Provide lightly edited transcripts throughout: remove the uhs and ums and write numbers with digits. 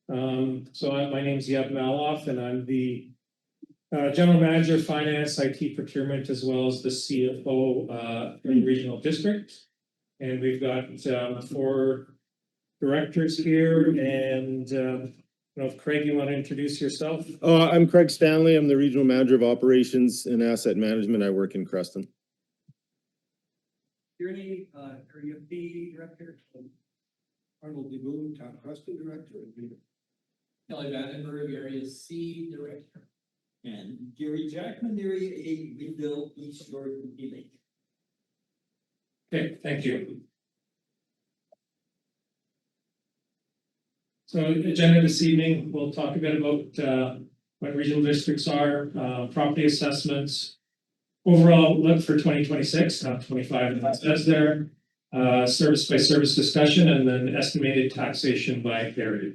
My name is Yeb Maloff, and I'm the General Manager of Finance, IT Procurement, as well as the CFO in the Regional District. And we've got four directors here. And I don't know if Craig, you want to introduce yourself? I'm Craig Stanley. I'm the Regional Manager of Operations and Asset Management. I work in Creston. Tierney, Area B Director. Arnold DeBoon, Town Creston Director. Kelly Vandenberg, Area C Director. And Gary Jackman, Area A, Greenville, East Jordan, Lake. Okay, thank you. So agenda this evening, we'll talk a bit about what regional districts are, property assessments, overall look for 2026, not 25, and that says there, service by service discussion, and then estimated taxation by area.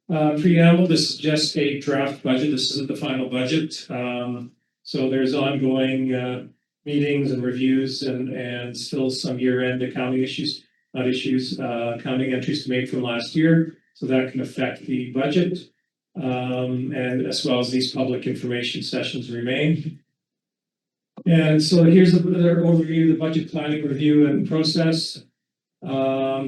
Preamble, this is just a draft budget. This isn't the final budget. So there's ongoing meetings and reviews and still some year-end accounting issues, accounting entries to make from last year. So that can affect the budget. And as well as these public information sessions remain. And so here's another overview of the budget planning review and process.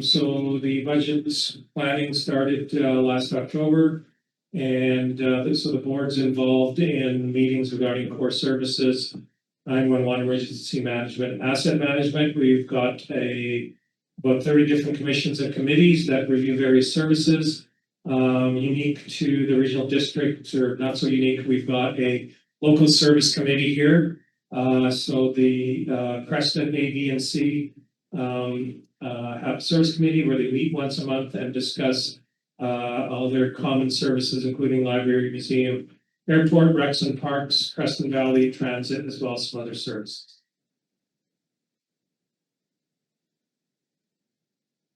So the budget planning started last October, and so the board's involved in meetings regarding core services, 911 emergency management, asset management. We've got about 30 different commissions and committees that review various services. Unique to the regional district, or not so unique, we've got a local service committee here. So the Creston A, B, and C have a service committee where they meet once a month and discuss all their common services, including library, museum, airport, recs and parks, Creston Valley Transit, as well as some other services.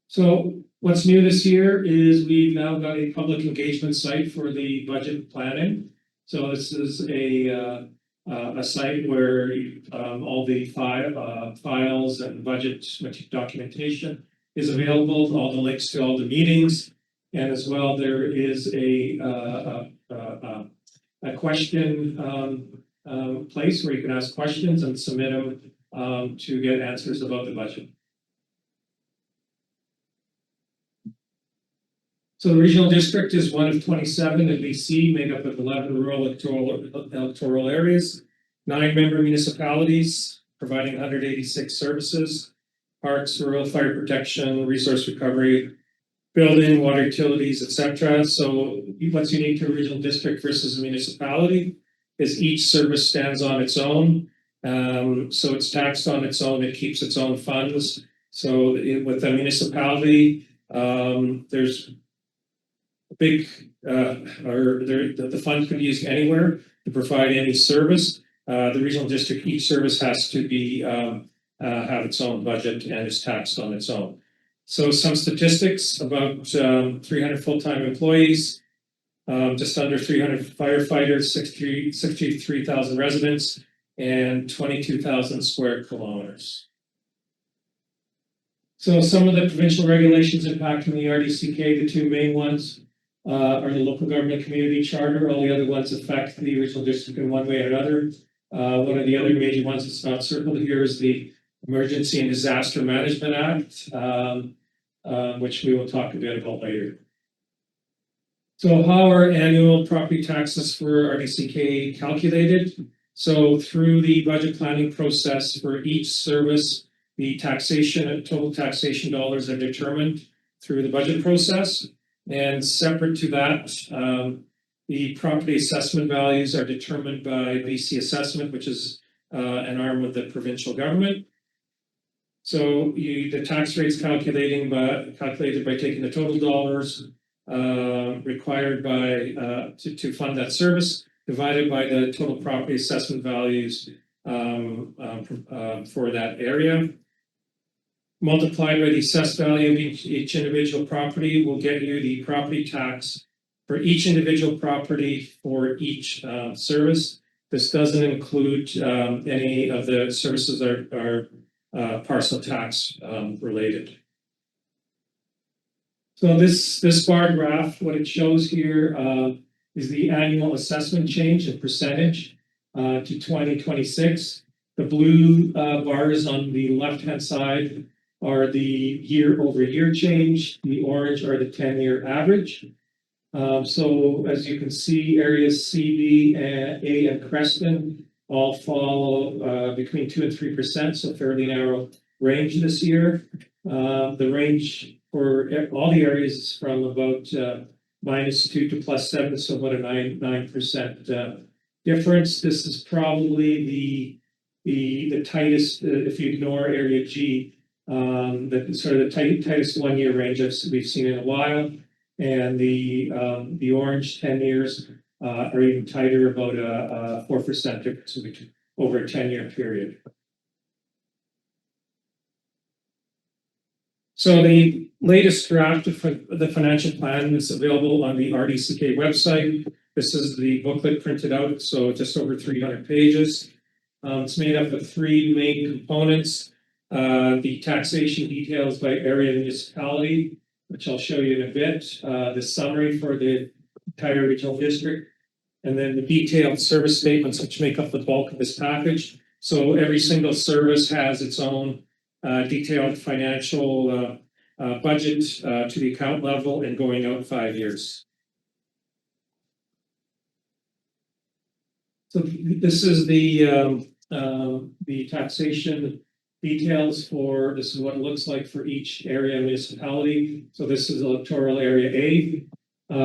So what's new this year is we've now got a public engagement site for the budget planning. So this is a site where all the files and budget documentation is available, all the links to all the meetings, and as well there is a question place where you can ask questions and submit them to get answers about the budget. So the regional district is one of 27 in BC, made up of 11 rural electoral areas, 9 member municipalities, providing 186 services, parks, rural fire protection, resource recovery, building, water utilities, etc. So what's unique to a regional district versus a municipality is each service stands on its own. So it's taxed on its own, it keeps its own funds. So with a municipality, there's big the fund can be used anywhere to provide any service. The regional district, each service has to be have its own budget and is taxed on its own. So some statistics about 300 full-time employees, just under 300 firefighters, 63,000 residents, and 22,000 square kilometers. So some of the provincial regulations impacting the RDCK, the two main ones are the local government community charter. All the other ones affect the regional district in one way or another. One of the other major ones that's not circled here is the Emergency and Disaster Management Act, which we will talk a bit about later. So how are annual property taxes for RDCK calculated? So through the budget planning process for each service, the taxation and total taxation dollars are determined through the budget process. And separate to that, the property assessment values are determined by BC Assessment, which is an arm of the provincial government. So the tax rate's calculated by taking the total dollars required by to fund that service, divided by the total property assessment values for that area. Multiplied by the assessed value of each individual property will get you the property tax for each individual property for each service. This doesn't include any of the services that are parcel tax related. So this bar graph, what it shows here, is the annual assessment change in percentage, to 2026. The blue, bars on the left-hand side are the year-over-year change. The orange are the 10-year average. So as you can see, areas C, B, and A, and Creston all follow, between 2 and 3%, so fairly narrow range this year. The range for all the areas is from about -2 to +7, so about a 9% difference. This is probably the tightest, if you ignore area G, the sort of the tightest 1 year range we've seen in a while. And the orange 10 years are even tighter, about a 4% difference over a 10-year period. So the latest draft of the financial plan is available on the RDCK website. This is the booklet printed out, so just over 300 pages. It's made up of 3 main components. The taxation details by area and municipality, which I'll show you in a bit, the summary for the entire regional district, and then the detailed service statements, which make up the bulk of this package. So every single service has its own detailed financial budget to the account level and going out 5 years. So this is the taxation details for, this is what it looks like for each area and municipality. So this is electoral area A.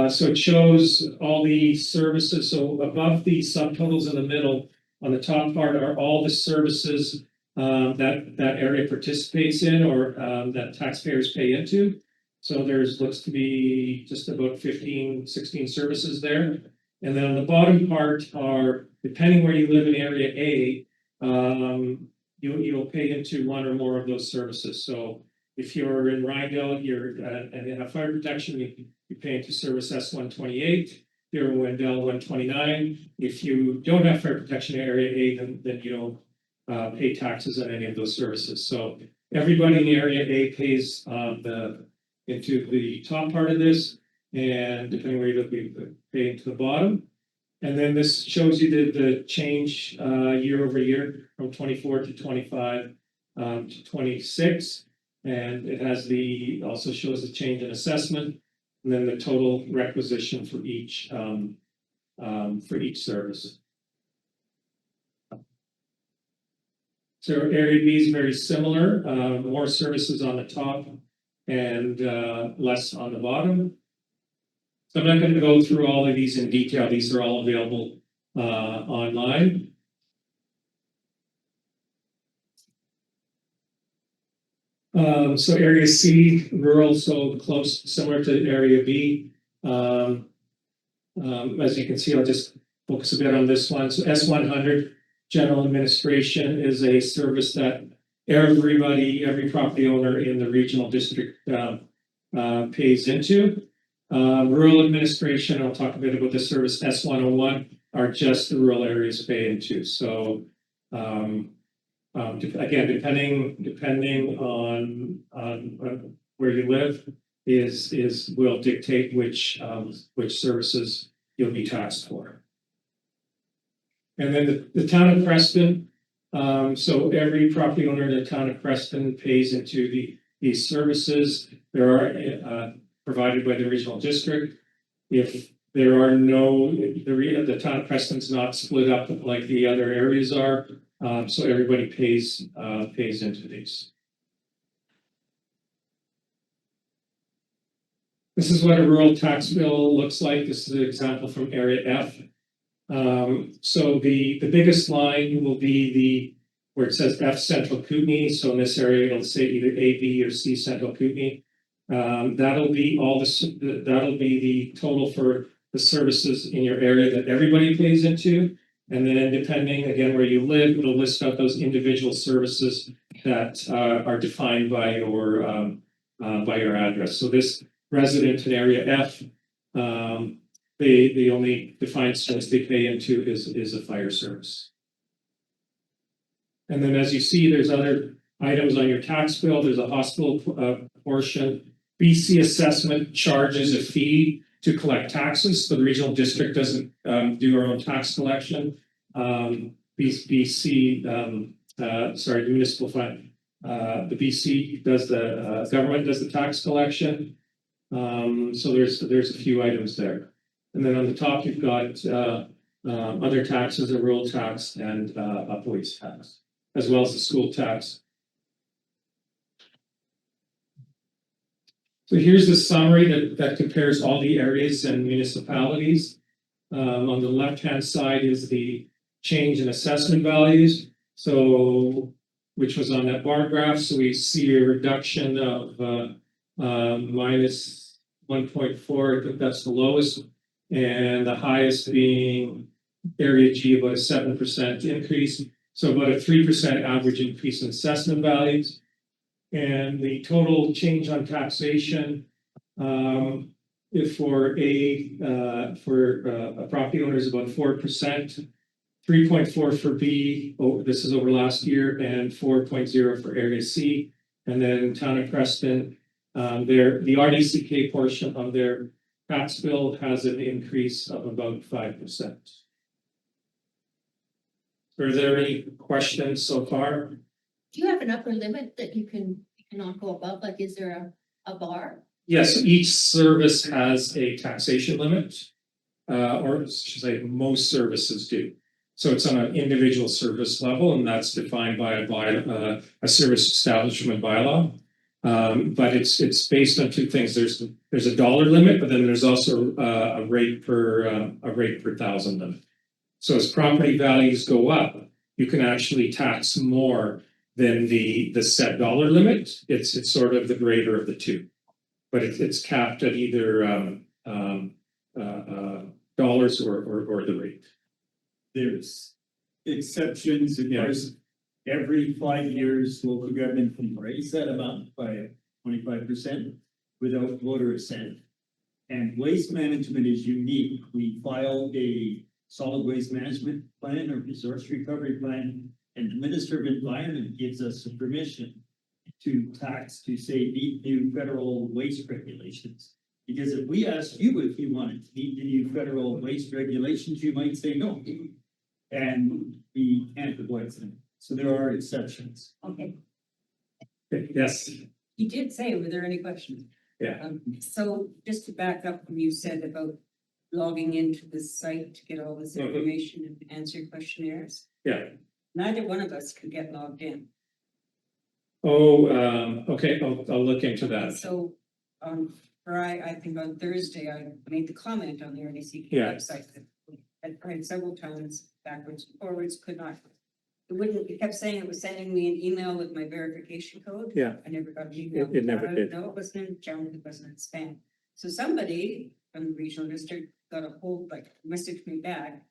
So it shows all the services. So above the subtotals in the middle, on the top part are all the services that area participates in, or that taxpayers pay into. So there's looks to be just about 15, 16 services there. And then on the bottom part are, depending where you live in area A, you'll pay into one or more of those services. So if you're in Rydell, and you have fire protection, you pay into service S128. If you're in Wendell, 129. If you don't have fire protection in area A, then you don't pay taxes on any of those services. So everybody in area A pays into the top part of this, and depending where you look, we pay into the bottom. And then this shows you the change year over year from 24 to 25 to 26, and it has also shows the change in assessment, and then the total requisition for each service. So area B is very similar, more services on the top and less on the bottom. So I'm not going to go through all of these in detail. These are all available online. So area C, rural, so close, similar to area B. As you can see, I'll just focus a bit on this one. So S100, general administration, is a service that every property owner in the regional district pays into. Rural administration, I'll talk a bit about the service. S101 are just the rural areas pay into. So again, depending on where you live, will dictate which services you'll be taxed for. And then the town of Creston. So every property owner in the town of Creston pays into these services. There are provided by the regional district. If there are the town of Creston's not split up like the other areas are, so everybody pays into these. This is what a rural tax bill looks like. This is an example from area F. So the biggest line will be where it says F Central Kootenay. So in this area, it'll say either A, B, or C Central Kootenay. That'll be the total for the services in your area that everybody pays into. And then depending again where you live, it'll list out those individual services that are defined by your address. So this resident in area F, the only defined service they pay into is a fire service. And then as you see, there's other items on your tax bill. There's a hospital portion. BC assessment charges a fee to collect taxes, so the regional district doesn't do our own tax collection. Sorry, municipal fund. The BC does the government does the tax collection. So there's a few items there. And then on the top, you've got other taxes, a rural tax and a police tax, as well as the school tax. So here's the summary that compares all the areas and municipalities. On the left-hand side is the change in assessment values. So, which was on that bar graph. So we see a reduction of minus 1.4. I think that's the lowest, and the highest being area G, about a 7% increase. So about a 3% average increase in assessment values. And the total change on taxation, if for a property owner is about 4%, 3.4 for B. This is over last year, and 4.0 for area C. And then town of Creston, the RDCK portion of their tax bill has an increase of about 5%. Are there any questions so far? Do you have an upper limit that you cannot go above? Like, is there a bar? Yes, each service has a taxation limit, or I should say most services do. So it's on an individual service level, and that's defined by a service establishment bylaw. But it's based on two things. There's a dollar limit, but then there's also a rate per thousand limit. So as property values go up, you can actually tax more than the set dollar limit. It's sort of the greater of the two, but it's capped at either dollars or the rate. There's exceptions, of course. Every 5 years, local government can raise that amount by 25% without voter assent. And waste management is unique. We filed a solid waste management plan or resource recovery plan, and the Minister of Environment gives us the permission to tax, to say, meet new federal waste regulations. Because if we asked you if you wanted to meet the new federal waste regulations, you might say no. And we can't avoid them. So there are exceptions. Okay. Yes. You did say, were there any questions? Yeah. So just to back up, when you said about logging into the site to get all this Mhm. information and answer questionnaires, Yeah. neither one of us could get logged in. Oh, okay. I'll look into that. So, I think on Thursday, I made the comment on the RDCK Yeah. website that I'd tried several times backwards and forwards, could not. It kept saying it was sending me an email with my verification code. Yeah. I never got an email. It never did. No, it wasn't in junk, it wasn't in spam. So somebody from the regional district got a hold, messaged me back,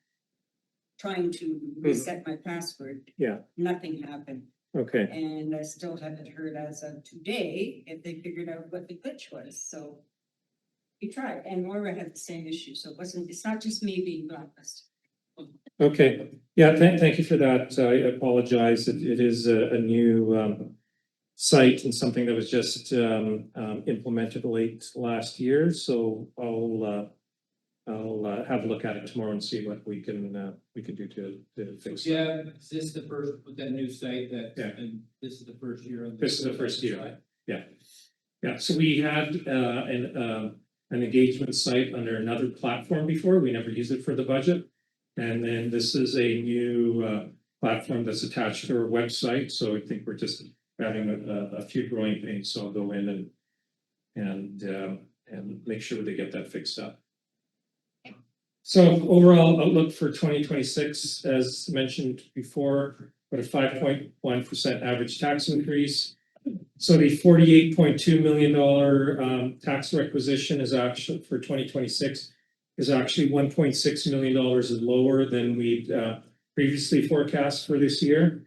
trying to reset my password. Yeah. Nothing happened. Okay. And I still haven't heard as of today if they figured out what the glitch was, so. We tried, and Moira had the same issue, so it's not just me being blacklisted. Okay. Yeah. Thank you for that. I apologize. It is a new site and something that was just implemented late last year. So I'll have a look at it tomorrow and see what we can do to fix it. Yeah, is this the first, with that new site that, Yeah. and this is the first year on. This is the first year. Yeah, so we had an engagement site under another platform before. We never used it for the budget. And then this is a new platform that's attached to our website. So I think we're just having a few growing pains. So I'll go in and make sure they get that fixed up. So overall outlook for 2026, as mentioned before, but a 5.1% average tax increase. So the $48.2 million tax requisition is actually for 2026 is actually $1.6 million lower than we'd previously forecast for this year.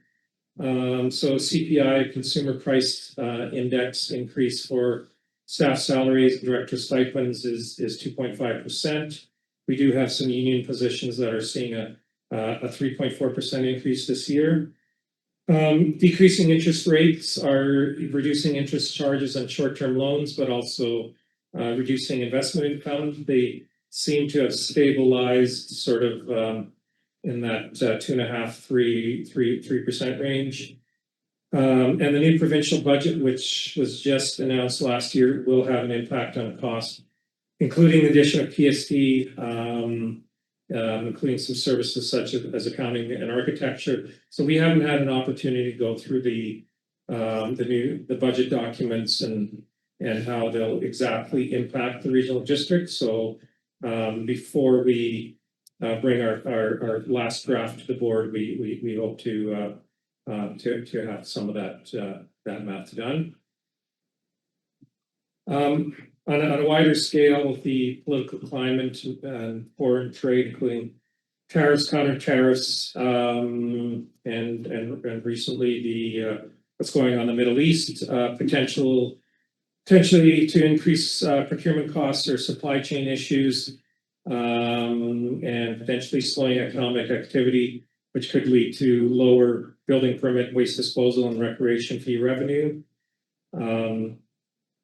So CPI, consumer price index increase for staff salaries, director stipends is 2.5%. We do have some union positions that are seeing a 3.4% increase this year. Decreasing interest rates are reducing interest charges on short-term loans, but also reducing investment income. They seem to have stabilized sort of in that 2.5%, 3% range. And the new provincial budget, which was just announced last year, will have an impact on cost, including the addition of PST, including some services such as accounting and architecture. So we haven't had an opportunity to go through the budget documents and how they'll exactly impact the regional district. So before we bring our last draft to the board, we hope to have some of that math done. On a wider scale, with the political climate and foreign trade, including tariffs, counter tariffs, and recently the what's going on in the Middle East, potentially to increase procurement costs or supply chain issues, and potentially slowing economic activity, which could lead to lower building permit, waste disposal, and recreation fee revenue.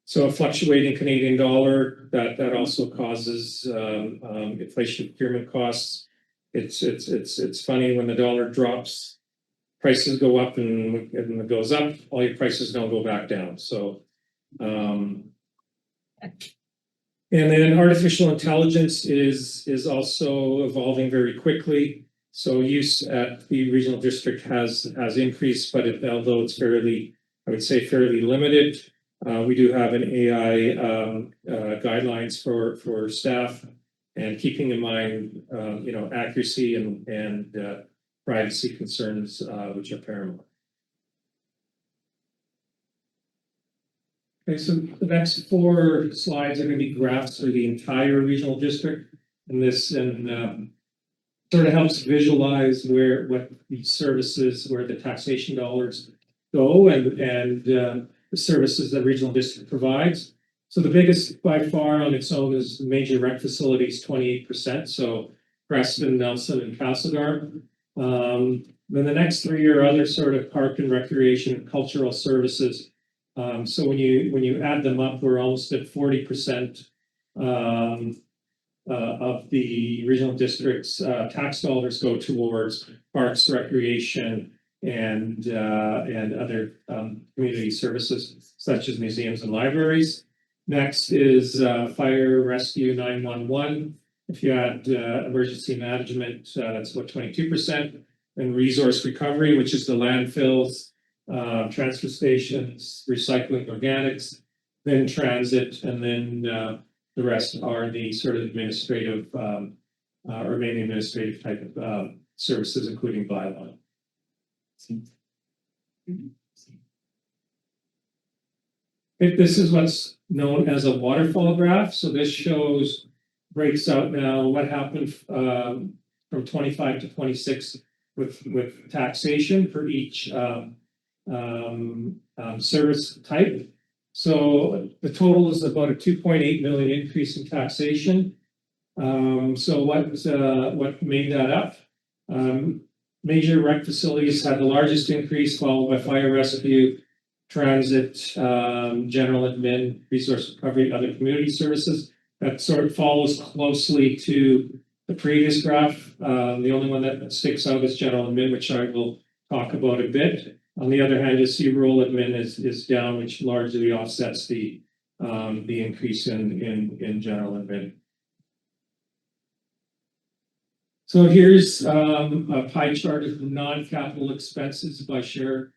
So a fluctuating Canadian dollar that also causes inflation procurement costs. It's funny when the dollar drops, prices go up, and it goes up, all your prices don't go back down. So and then artificial intelligence is also evolving very quickly. So use at the regional district has increased, but although it's fairly limited. We do have an AI guidelines for staff, and keeping in mind accuracy and privacy concerns, which are paramount. Okay, so the next 4 slides are going to be graphs for the entire regional district, and this sort of helps visualize what the services, where the taxation dollars go, and the services that regional district provides. So the biggest by far on its own is major rec facilities, 28%. So Creston, Nelson, and Castlegar. Then the next 3 are other sort of park and recreation and cultural services. So when you add them up, we're almost at 40% of the regional district's tax dollars go towards parks, recreation, and other community services such as museums and libraries. Next is fire, rescue, 911. If you add emergency management, that's about 22%, and resource recovery, which is the landfills, transfer stations, recycling, organics, then transit, and then the rest are the sort of administrative or mainly administrative type of services, including bylaw. This is what's known as a waterfall graph. So this breaks out now what happened from 25 to 26 with taxation for each service type. So the total is about a 2.8 million increase in taxation. So what made that up? Major rec facilities had the largest increase, followed by fire rescue, transit, general admin, resource recovery, other community services. That sort of follows closely to the previous graph. The only one that sticks out is general admin, which I will talk about a bit. On the other hand, you see rural admin is down, which largely offsets the increase in general admin. So here's a pie chart of non-capital expenses by share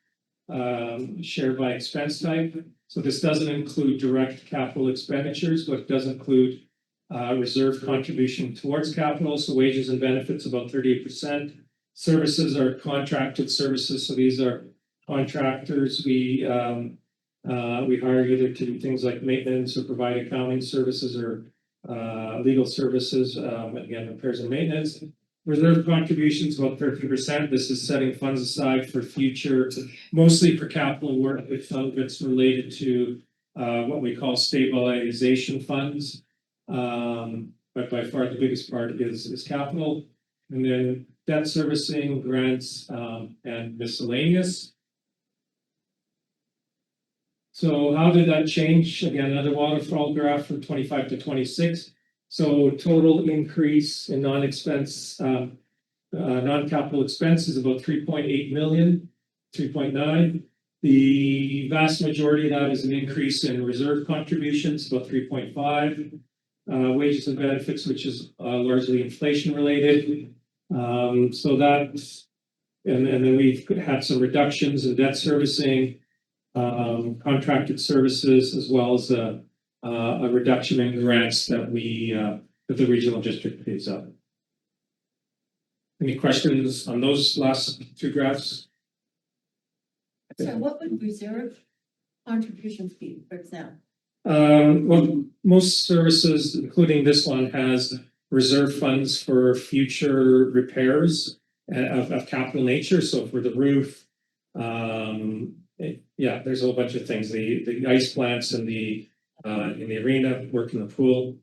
by expense type. So this doesn't include direct capital expenditures, but it does include reserve contribution towards capital. So wages and benefits about 38%. Services are contracted services. So these are contractors we hire either to do things like maintenance or provide accounting services or legal services, again, repairs and maintenance. Reserve contributions about 30%. This is setting funds aside for future, mostly for capital work, with some of it's related to what we call stabilization funds. But by far the biggest part is capital. And then debt servicing, grants, and miscellaneous. So how did that change? Again, another waterfall graph from 25 to 26. So total increase in non-capital expense is about 3.8 million, 3.9. The vast majority of that is an increase in reserve contributions, about 3.5. Wages and benefits, which is largely inflation related. So that's, and then we've had some reductions in debt servicing, contracted services, as well as a reduction in grants that that the regional district pays out. Any questions on those last two graphs? So what would reserve contributions be, for example? Well, most services, including this one, has reserve funds for future repairs of capital nature. So for the roof, yeah, there's a whole bunch of things. The ice plants in the arena, work in the pool.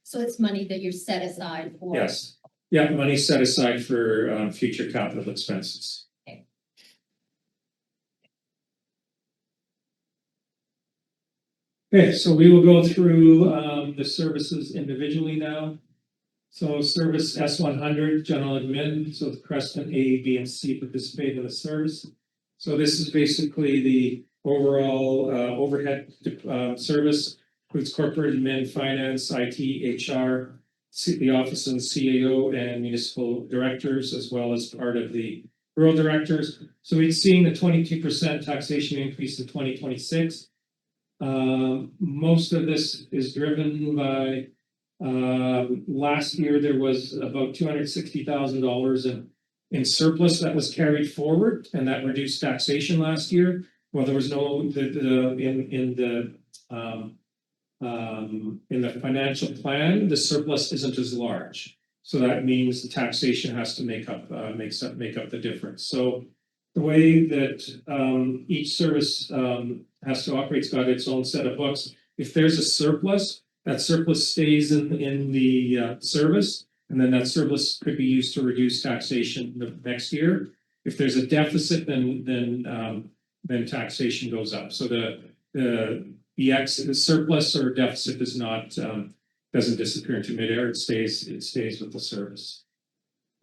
So it's money that you're set aside for. Yes, yeah, money set aside for future capital expenses. Okay, so we will go through the services individually now. So service S100, general admin, so the Creston A, B, and C participate in the service. So this is basically the overall overhead service, includes corporate admin, finance, IT, HR, the office of the CAO and municipal directors, as well as part of the rural directors. So we've seen a 22% taxation increase in 2026. Most of this is driven by last year there was about $260,000 in surplus that was carried forward, and that reduced taxation last year. Well, there was no in the financial plan, the surplus isn't as large, so that means the taxation has to make up the difference. So the way that each service has to operate, it's got its own set of books. If there's a surplus, that surplus stays in the service, and then that surplus could be used to reduce taxation the next year. If there's a deficit, then taxation goes up. So the surplus or deficit does not doesn't disappear into midair. It stays with the service.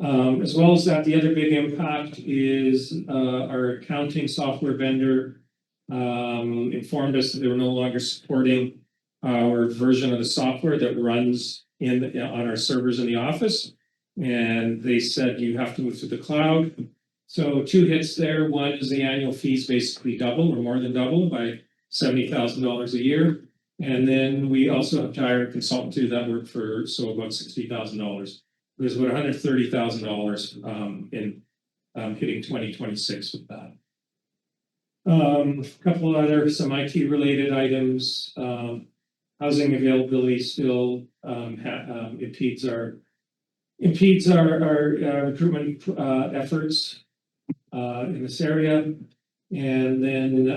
As well as that, the other big impact is our accounting software vendor informed us that they were no longer supporting our version of the software that runs on our servers in the office. And they said you have to move to the cloud. So two hits there. One is the annual fees basically double or more than double by $70,000 a year. And then we also have to hire a consultant to do that work for about $60,000. There's about $130,000 in hitting 2026 with that. A couple of some IT related items. Housing availability still impedes our recruitment efforts in this area. And then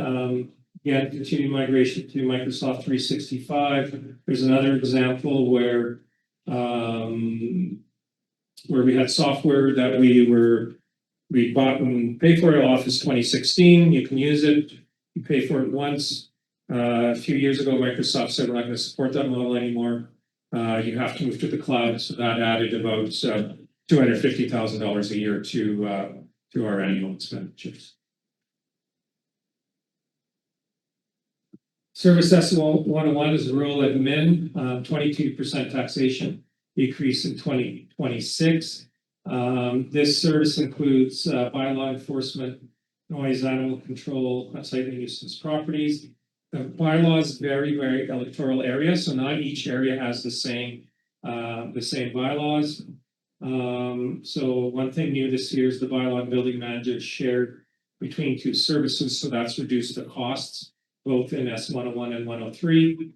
again, continued migration to Microsoft 365. There's another example where we had software that we bought and paid for it, Office 2016. You can use it. You pay for it once. A few years ago, Microsoft said we're not going to support that model anymore. You have to move to the cloud. So that added about $250,000 a year to our annual expenditures. Service S101 is rural admin, 22% taxation decrease in 2026. This service includes bylaw enforcement, noise, animal control, unsightly nuisance properties. The bylaw is very, very electoral area, so not each area has the same bylaws. So one thing new this year is the bylaw and building manager shared between two services, so that's reduced the costs both in S101 and 103.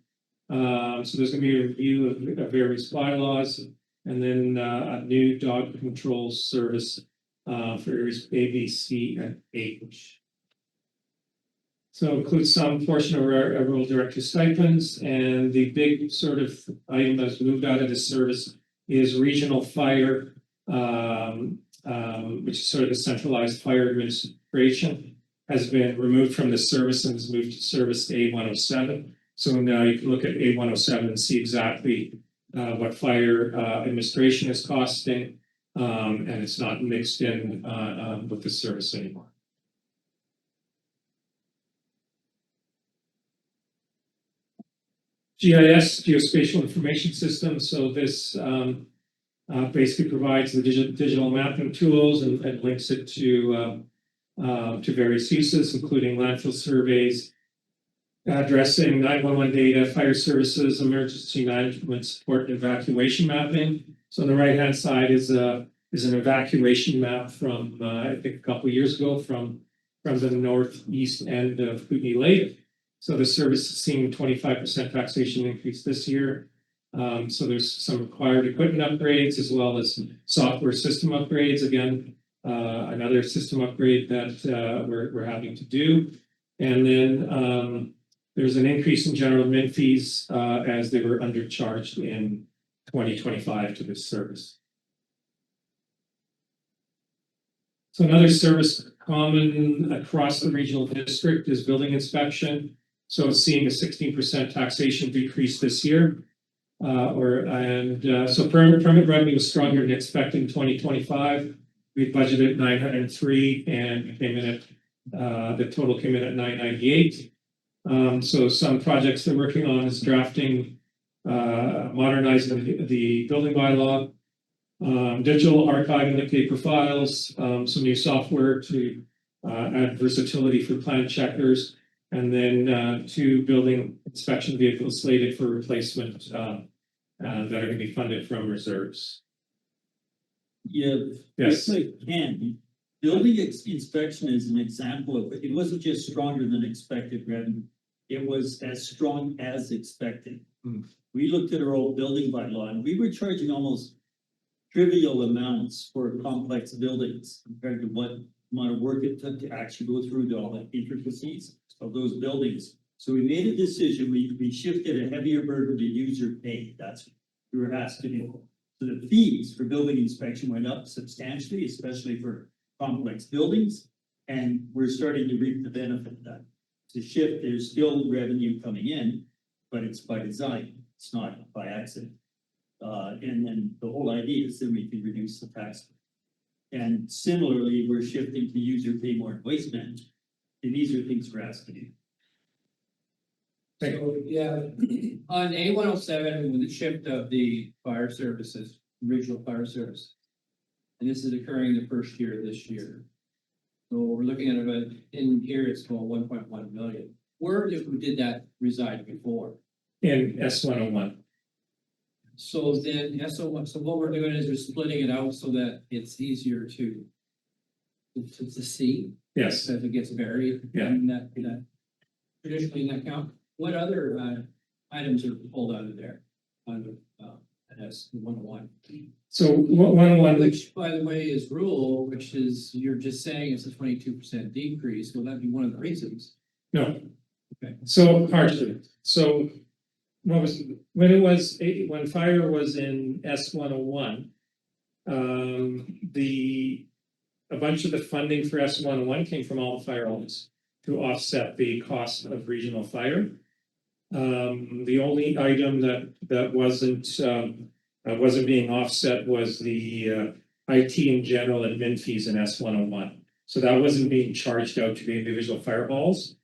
So there's going to be a review of various bylaws, and then a new dog control service for areas A, B, C, and H. So includes some portion of our rural director stipends, and the big sort of item that's moved out of this service is regional fire, which is sort of a centralized fire administration. has been removed from the service and has moved to service A107. So now you can look at A107 and see exactly what fire administration is costing. And it's not mixed in with the service anymore. GIS, Geospatial Information System. So this basically provides the digital mapping tools and links it to various uses, including landfill surveys, addressing 911 data, fire services, emergency management support, and evacuation mapping. So on the right-hand side is an evacuation map from I think a couple of years ago from the northeast end of Kootenay Lake. So the service is seeing 25% taxation increase this year. So there's some required equipment upgrades as well as software system upgrades. Again, another system upgrade that we're having to do. And then there's an increase in general admin fees as they were undercharged in 2025 to this service. So another service common across the regional district is building inspection. So it's seeing a 16% taxation decrease this year. So permit revenue was stronger than expected in 2025. We budgeted 903 and came in at the total came in at 998. So some projects they're working on is drafting, modernizing the building bylaw, digital archiving the paper files, some new software to add versatility for plan checkers, and then 2 building inspection vehicles slated for replacement that are going to be funded from reserves. Yeah. Yes. If I can, building inspection is an example of, it wasn't just stronger than expected revenue. It was as strong as expected. We looked at our old building bylaw and we were charging almost trivial amounts for complex buildings compared to what amount of work it took to actually go through all the intricacies of those buildings. So we made a decision, we shifted a heavier burden to user pay. That's what we were asked to do. So the fees for building inspection went up substantially, especially for complex buildings. And we're starting to reap the benefit of that. To shift, there's still revenue coming in, but it's by design, it's not by accident. And then the whole idea is that we can reduce the tax. And similarly, we're shifting to user pay more in waste management. And these are things we're asked to do. So, yeah, on A107, with the shift of the fire services, regional fire service. And this is occurring the first year of this year. So we're looking at about, in here, it's about 1.1 million. Where did that reside before? In S101. So then, so what we're doing is we're splitting it out so that it's easier to see. Yes. As it gets buried. Yeah. In that traditionally in that count. What other items are pulled out of there? Under S101. So 101, Which, by the way, is rural, which is, you're just saying it's a 22% decrease. Will that be one of the reasons? no. Okay. So partially. So when fire was in S101, a bunch of the funding for S101 came from all the fire homes to offset the cost of regional fire. The only item that wasn't being offset was the IT and general admin fees in S101. So that wasn't being charged out to the individual fire halls.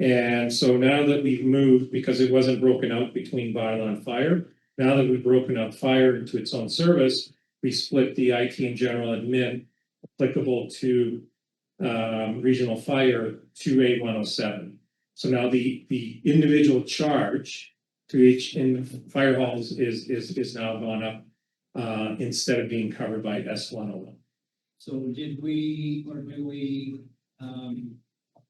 And so now that we've moved, because it wasn't broken out between bylaw and fire, now that we've broken up fire into its own service, we split the IT and general admin applicable to regional fire to A107. So now the individual charge to each in fire halls is now gone up instead of being covered by S101. So did we, or do we,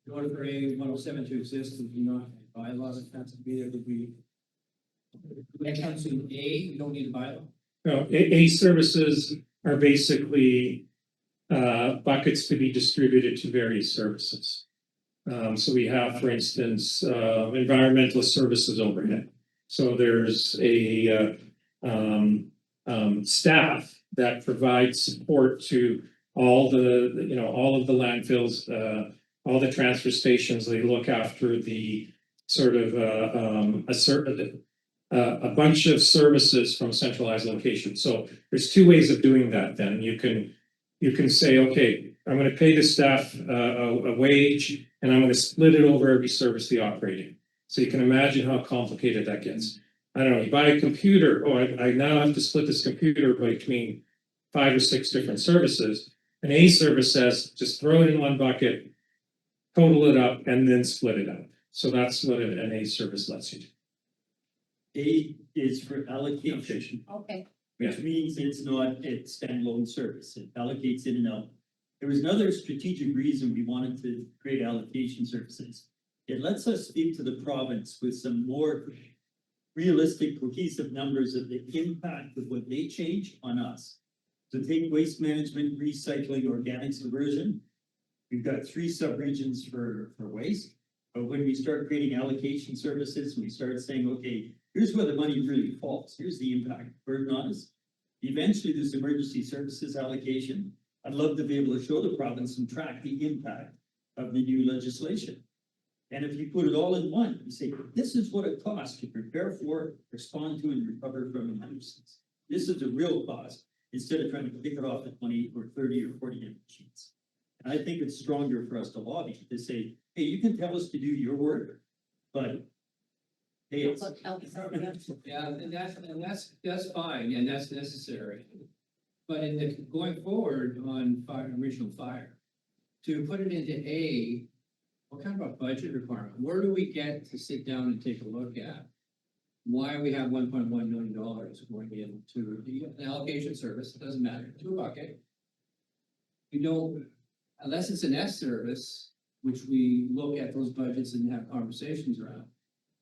in order for A107 to exist, did we not have bylaws that has to be there? Did we? When it comes to A, you don't need a bylaw. No, A services are basically buckets to be distributed to various services. So we have, for instance, environmental services overhead. So there's a staff that provides support to all of the landfills, all the transfer stations, they look after the sort of, a bunch of services from centralized locations. So there's two ways of doing that then. You can say, okay, I'm gonna pay the staff a wage and I'm gonna split it over every service they operating. So you can imagine how complicated that gets. I don't know, you buy a computer, oh, I now have to split this computer between 5 or 6 different services. An A service says, just throw it in one bucket, total it up, and then split it up. So that's what an A service lets you do. A is for allocation, Okay, which means it's not a standalone service. It allocates in and out. There was another strategic reason we wanted to create allocation services. It lets us speak to the province with some more realistic, cohesive numbers of the impact of what they change on us. So take waste management, recycling, organics diversion. We've got 3 sub-regions for waste. But when we start creating allocation services, we start saying, okay, here's where the money really falls. Here's the impact burden on us. Eventually, this emergency services allocation, I'd love to be able to show the province and track the impact of the new legislation. And if you put it all in one, you say, this is what it costs to prepare for, respond to, and recover from emergencies. This is a real cost, instead of trying to pick it off at 20 or 30 or 40 different sheets. And I think it's stronger for us to lobby to say, hey, you can tell us to do your work, but hey, it's. Yeah, and that's fine, and that's necessary. But in the, going forward on fire, regional fire, to put it into A, what kind of a budget requirement? Where do we get to sit down and take a look at? Why we have $1.1 million going into the allocation service, it doesn't matter, to a bucket. We don't, unless it's an S service, which we look at those budgets and have conversations around.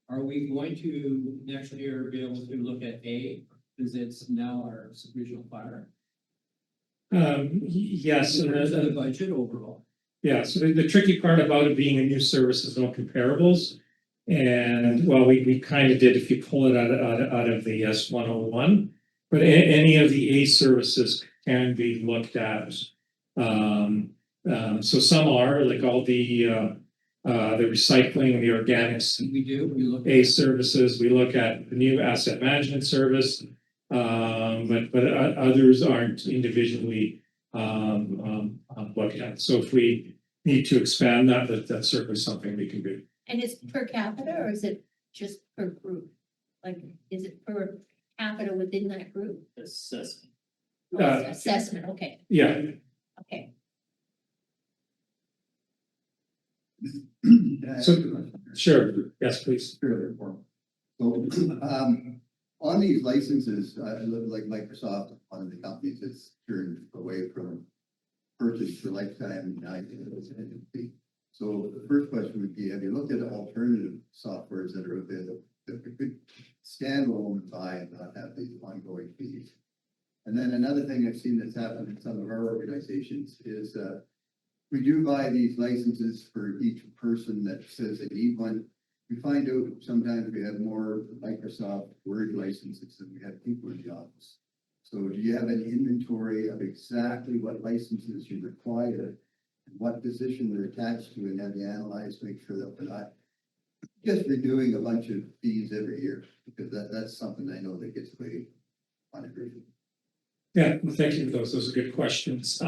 Are we going to next year be able to look at A, because it's now our regional fire? Yes, and The budget overall. yeah, so the tricky part about it being a new service is no comparables. And well, we kind of did if you pull it out of the S101, but any of the A services can be looked at. So some are, like all the recycling and the organics We look. A services, we look at the new asset management service. But others aren't individually looked at. So if we need to expand that, that's certainly something we can do. and is it per capita or is it just per group? Like, is it per capita within that group? Assessment. Assessment, okay, Yeah, okay. So- sure. Yes, please. Fairly formal. So, on these licenses, like Microsoft, one of the companies that's turned away from purchase for lifetime. So the first question would be, have you looked at alternative softwares that are available that we could stand alone and buy and not have these ongoing fees? And then another thing I've seen that's happened in some of our organizations is, we do buy these licenses for each person that says they need one. We find out sometimes we have more Microsoft Word licenses than we have people in the office. So do you have an inventory of exactly what licenses you require and what position they're attached to, and have you analyzed to make sure that we're not just renewing a bunch of fees every year? Because that's something I know that gets way unagreeable. Yeah, well, thank you for those. Those are good questions.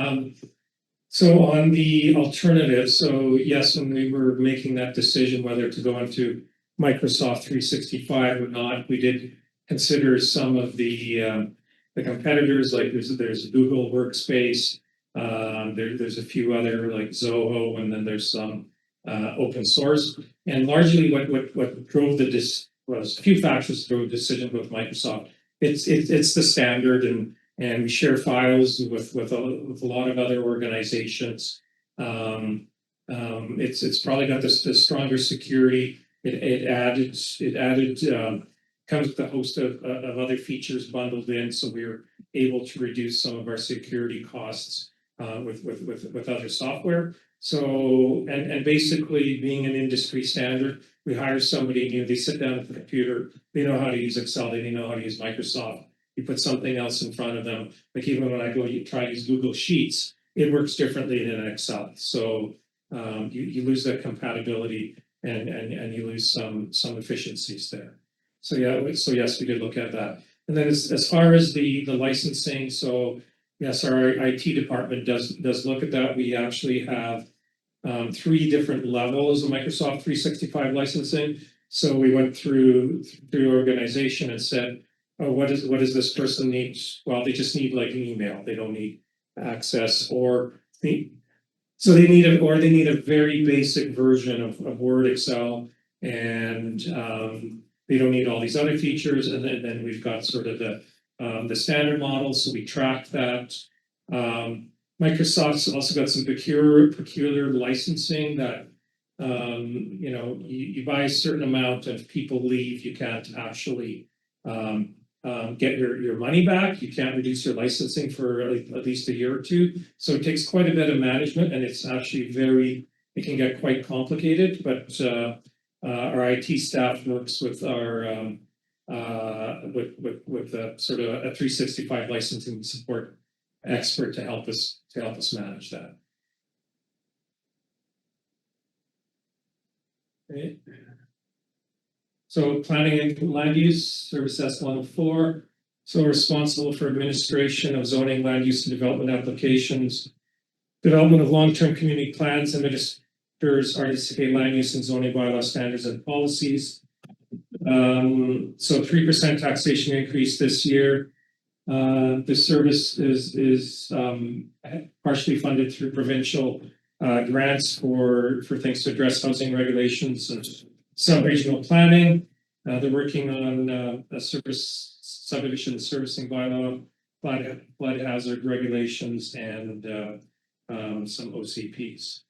So on the alternative, so yes, when we were making that decision whether to go into Microsoft 365 or not, we did consider some of the competitors, like there's Google Workspace, there's a few other like Zoho, and then there's some open source. And largely what drove was a few factors that drove the decision with Microsoft. It's the standard, and we share files with a lot of other organizations. It's probably got the stronger security. It added comes with a host of other features bundled in, so we were able to reduce some of our security costs with other software. So and basically being an industry standard, we hire somebody, they sit down at the computer, they know how to use Excel, they know how to use Microsoft. You put something else in front of them. Like even when I go, you try to use Google Sheets, it works differently than Excel. So you lose that compatibility and you lose some efficiencies there. So yeah, so yes, we did look at that. And then as far as the licensing, so yes, our IT department does look at that. We actually have 3 different levels of Microsoft 365 licensing. So we went through organization and said, oh, what does this person need? Well, they just need like an email. They don't need access they need a very basic version of Word, Excel, and they don't need all these other features. And then we've got sort of the standard model. So we track that. Microsoft's also got some peculiar licensing that you buy a certain amount and if people leave, you can't actually get your money back. You can't reduce your licensing for at least a year or 2. So it takes quite a bit of management and it's actually it can get quite complicated, but our IT staff works with our with sort of a 365 licensing support expert to help us manage that. Okay. So planning and land use, service S104. So responsible for administration of zoning, land use and development applications, development of long-term community plans, administers RDCK land use and zoning bylaw standards and policies. So 3% taxation increase this year. The service is partially funded through provincial grants for things to address housing regulations and sub-regional planning. They're working on a subdivision servicing bylaw, flood hazard regulations, and some OCPs.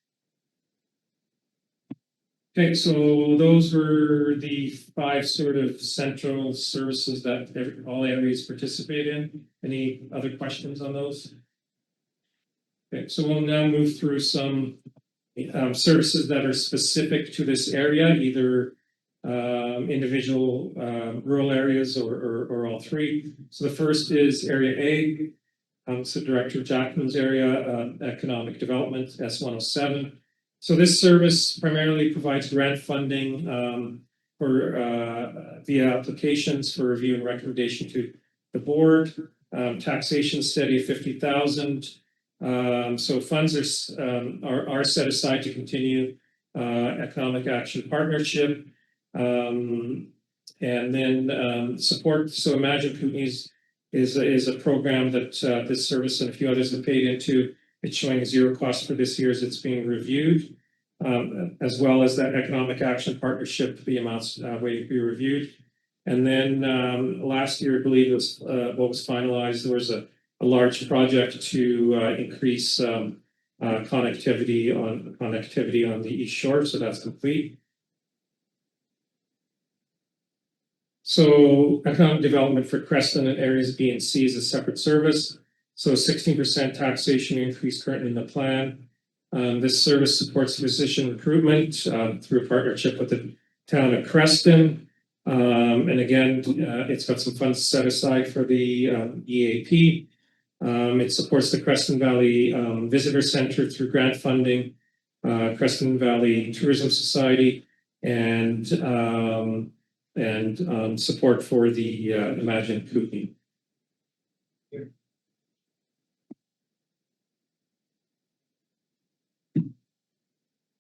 Okay, so those were the 5 sort of central services that all areas participate in. Any other questions on those? Okay, so we'll now move through some services that are specific to this area, either individual rural areas or all 3. So the first is Area A. So Director Jackman's area, Economic Development, S107. So this service primarily provides grant funding for via applications for review and recommendation to the board. Taxation steady of 50,000. So funds are set aside to continue economic action partnership, and then support. So Imagine Kootenays is a program that this service and a few others have paid into. It's showing 0 cost for this year as it's being reviewed, as well as that economic action partnership, the amounts waiting to be reviewed. And then last year, I believe, was what was finalized. There was a large project to increase connectivity on the East Shore, so that's complete. So economic development for Creston and areas B and C is a separate service. So 16% taxation increase currently in the plan. This service supports physician recruitment through a partnership with the town of Creston. And again, it's got some funds set aside for the EAP. It supports the Creston Valley Visitor Center through grant funding, Creston Valley Tourism Society, and support for the Imagine Kootenay.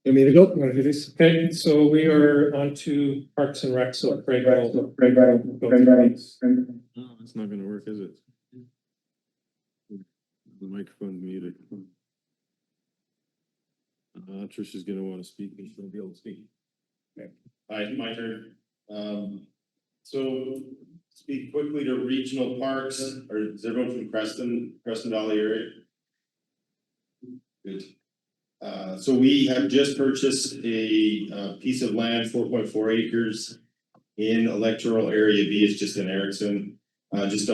Want me to go? Okay, so we are on to Parks and Rec. So Craig will Oh, it's not gonna work, is it? The microphone's muted. Trish is gonna wanna speak, and she's gonna be able to speak. Hi, my turn. So speak quickly to regional parks, or is everyone from Creston Valley area? Good. So we have just purchased a piece of land, 4.4 acres in electoral area B. It's just in Erickson, just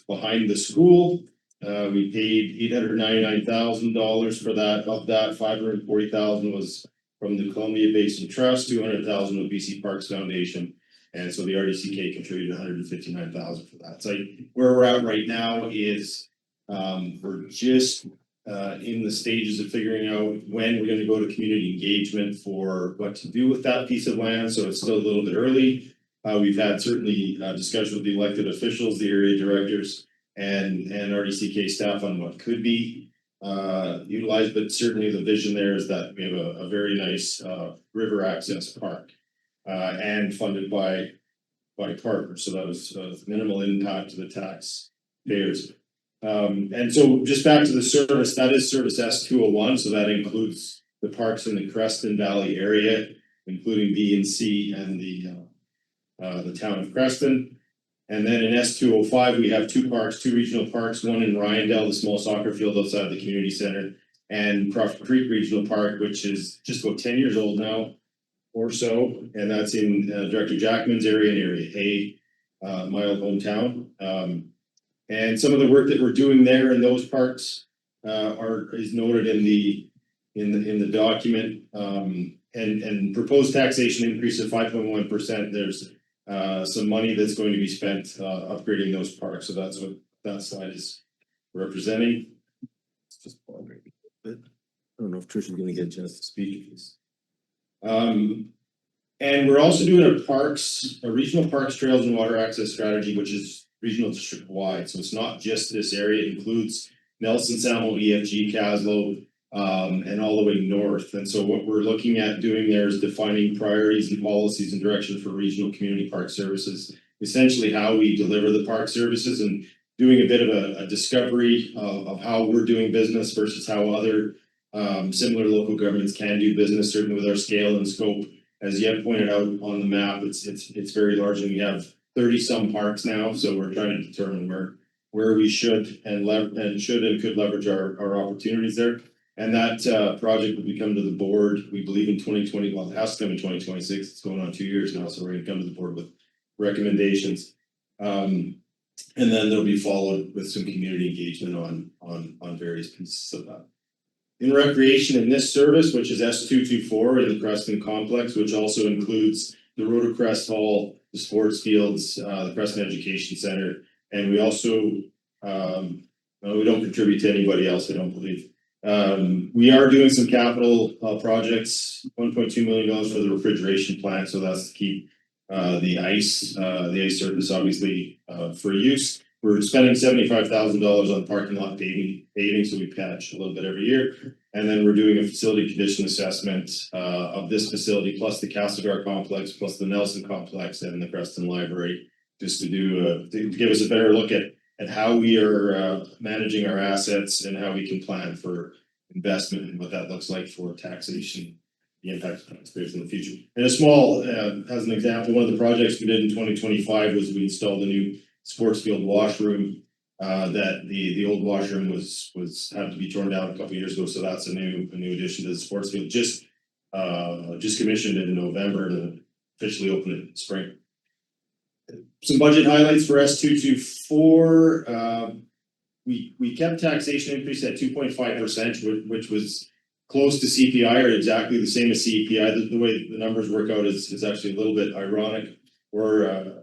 behind the school. We paid $899,000 for that. Of that, $540,000 was from the Columbia Basin Trust, $200,000 with BC Parks Foundation, and so the RDCK contributed $159,000 for that. So where we're at right now is we're just in the stages of figuring out when we're gonna go to community engagement for what to do with that piece of land, so it's still a little bit early. We've had certainly discussion with the elected officials, the area directors, and RDCK staff on what could be utilized, but certainly the vision there is that we have a very nice river access park and funded by partners, so that was minimal impact to the taxpayers. And so just back to the service, that is service S201, so that includes the parks in the Creston Valley area, including B and C and the town of Creston. And then in S205, we have two regional parks, one in Ryandale, the small soccer field outside the community center, and Crawford Creek Regional Park, which is just about 10 years old now or so, and that's in Director Jackman's area, in Area A, my old hometown. And some of the work that we're doing there in those parks is noted in the document. And proposed taxation increase of 5.1%. There's some money that's going to be spent upgrading those parks. So that's what that slide is representing. It's just wondering. I don't know if Trish is gonna get a chance to speak. And we're also doing a regional parks, trails and water access strategy, which is regional district wide. So it's not just this area, it includes Nelson, Salmo, EFG, Caslow, and all the way north. And so what we're looking at doing there is defining priorities and policies and direction for regional community park services, essentially how we deliver the park services, and doing a bit of a discovery of how we're doing business versus how other similar local governments can do business, certainly with our scale and scope. As Yep pointed out on the map, it's very large, and we have 30 some parks now, so we're trying to determine where we should and could leverage our opportunities there. And that project will be coming to the board, we believe in 2020, well, it has to come in 2026, it's going on 2 years now, so we're gonna come to the board with recommendations. And then they'll be followed with some community engagement on various pieces of that. In recreation in this service, which is S224 in the Creston complex, which also includes the Rotocrest Hall, the sports fields, the Creston Education Center, and we also, we don't contribute to anybody else, I don't believe. We are doing some capital projects, $1.2 million for the refrigeration plant, so that's to keep the ice surface obviously for use. We're spending $75,000 on parking lot paving, so we patch a little bit every year. And then we're doing a facility condition assessment of this facility, plus the Castlegar complex, plus the Nelson complex and the Creston Library, just to give us a better look at how we are managing our assets and how we can plan for investment and what that looks like for taxation, the impact of taxpayers in the future. And a small, as an example, one of the projects we did in 2025 was we installed a new sports field washroom. That the old washroom was had to be torn down a couple of years ago, so that's a new addition to the sports field. Just commissioned it in November and officially opened it in spring. Some budget highlights for S224. We kept taxation increase at 2.5%, which was close to CPI, or exactly the same as CPI. The way the numbers work out is actually a little bit ironic or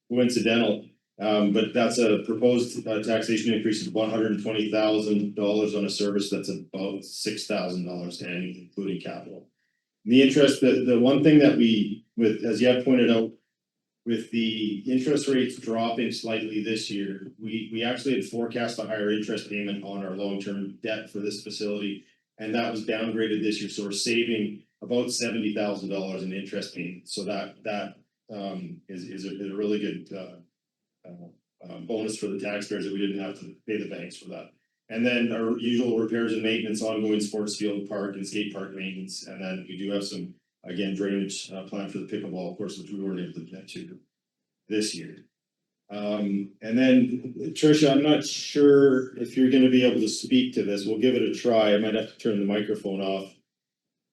coincidental. But that's a proposed taxation increase of $120,000 on a service that's about $6,000 annually, including capital. The interest, the one thing that as Yep pointed out, with the interest rates dropping slightly this year, we actually had forecast a higher interest payment on our long-term debt for this facility, and that was downgraded this year. So we're saving about $70,000 in interest payments. So that is a really good bonus for the taxpayers, that we didn't have to pay the banks for that. And then our usual repairs and maintenance, ongoing sports field, park and skate park maintenance, and then we do have some, again, drainage plan for the pickleball course, which we weren't able to get to this year. And then Tricia, I'm not sure if you're going to be able to speak to this. We'll give it a try. I might have to turn the microphone off.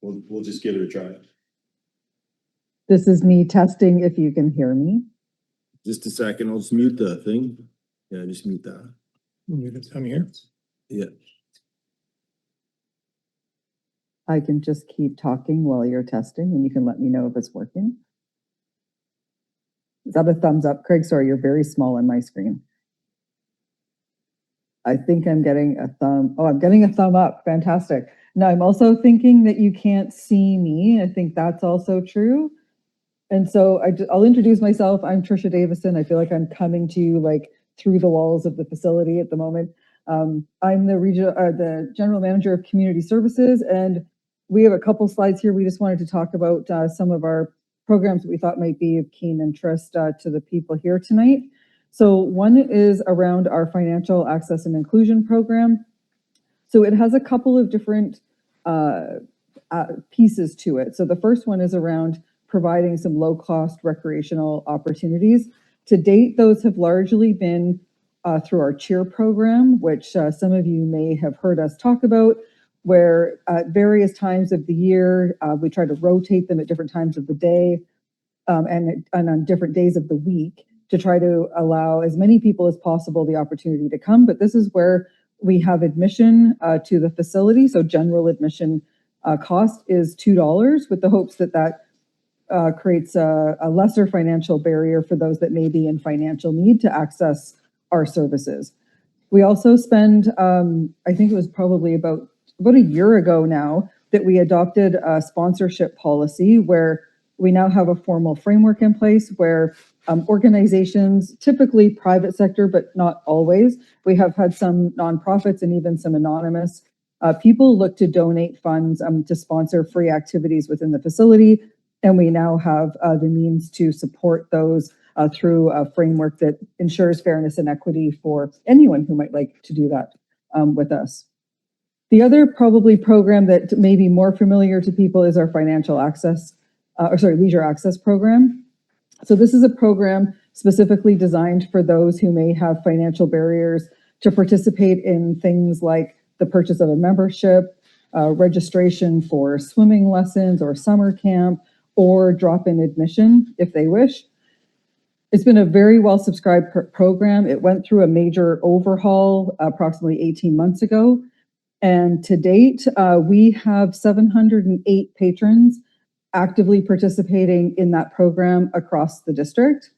We'll just give it a try. This is me testing if you can hear me. Just a second, I'll just mute the thing. Yeah, just mute that. I'm here. Yeah. I can just keep talking while you're testing and you can let me know if it's working. Is that a thumbs up, Craig? Sorry, you're very small on my screen. I think I'm getting I'm getting a thumb up. Fantastic. Now I'm also thinking that you can't see me. I think that's also true. And so I'll introduce myself. I'm Trisha Davison. I feel like I'm coming to you like through the walls of the facility at the moment. I'm the general manager of community services, and we have a couple slides here. We just wanted to talk about some of our programs that we thought might be of keen interest to the people here tonight. So one is around our financial access and inclusion program. So it has a couple of different pieces to it. So the first one is around providing some low-cost recreational opportunities. To date, those have largely been through our cheer program, which some of you may have heard us talk about, where at various times of the year, we try to rotate them at different times of the day and on different days of the week to try to allow as many people as possible the opportunity to come. But this is where we have admission to the facility. So general admission cost is $2, with the hopes that creates a lesser financial barrier for those that may be in financial need to access our services. We also spend, I think it was probably about a year ago now, that we adopted a sponsorship policy where we now have a formal framework in place where organizations, typically private sector, but not always, we have had some nonprofits and even some anonymous people look to donate funds to sponsor free activities within the facility. And we now have the means to support those through a framework that ensures fairness and equity for anyone who might like to do that with us. The other probably program that may be more familiar to people is our financial access, leisure access program. So this is a program specifically designed for those who may have financial barriers to participate in things like the purchase of a membership, registration for swimming lessons or summer camp, or drop-in admission if they wish. It's been a very well-subscribed program. It went through a major overhaul approximately 18 months ago. And to date, we have 708 patrons actively participating in that program across the district.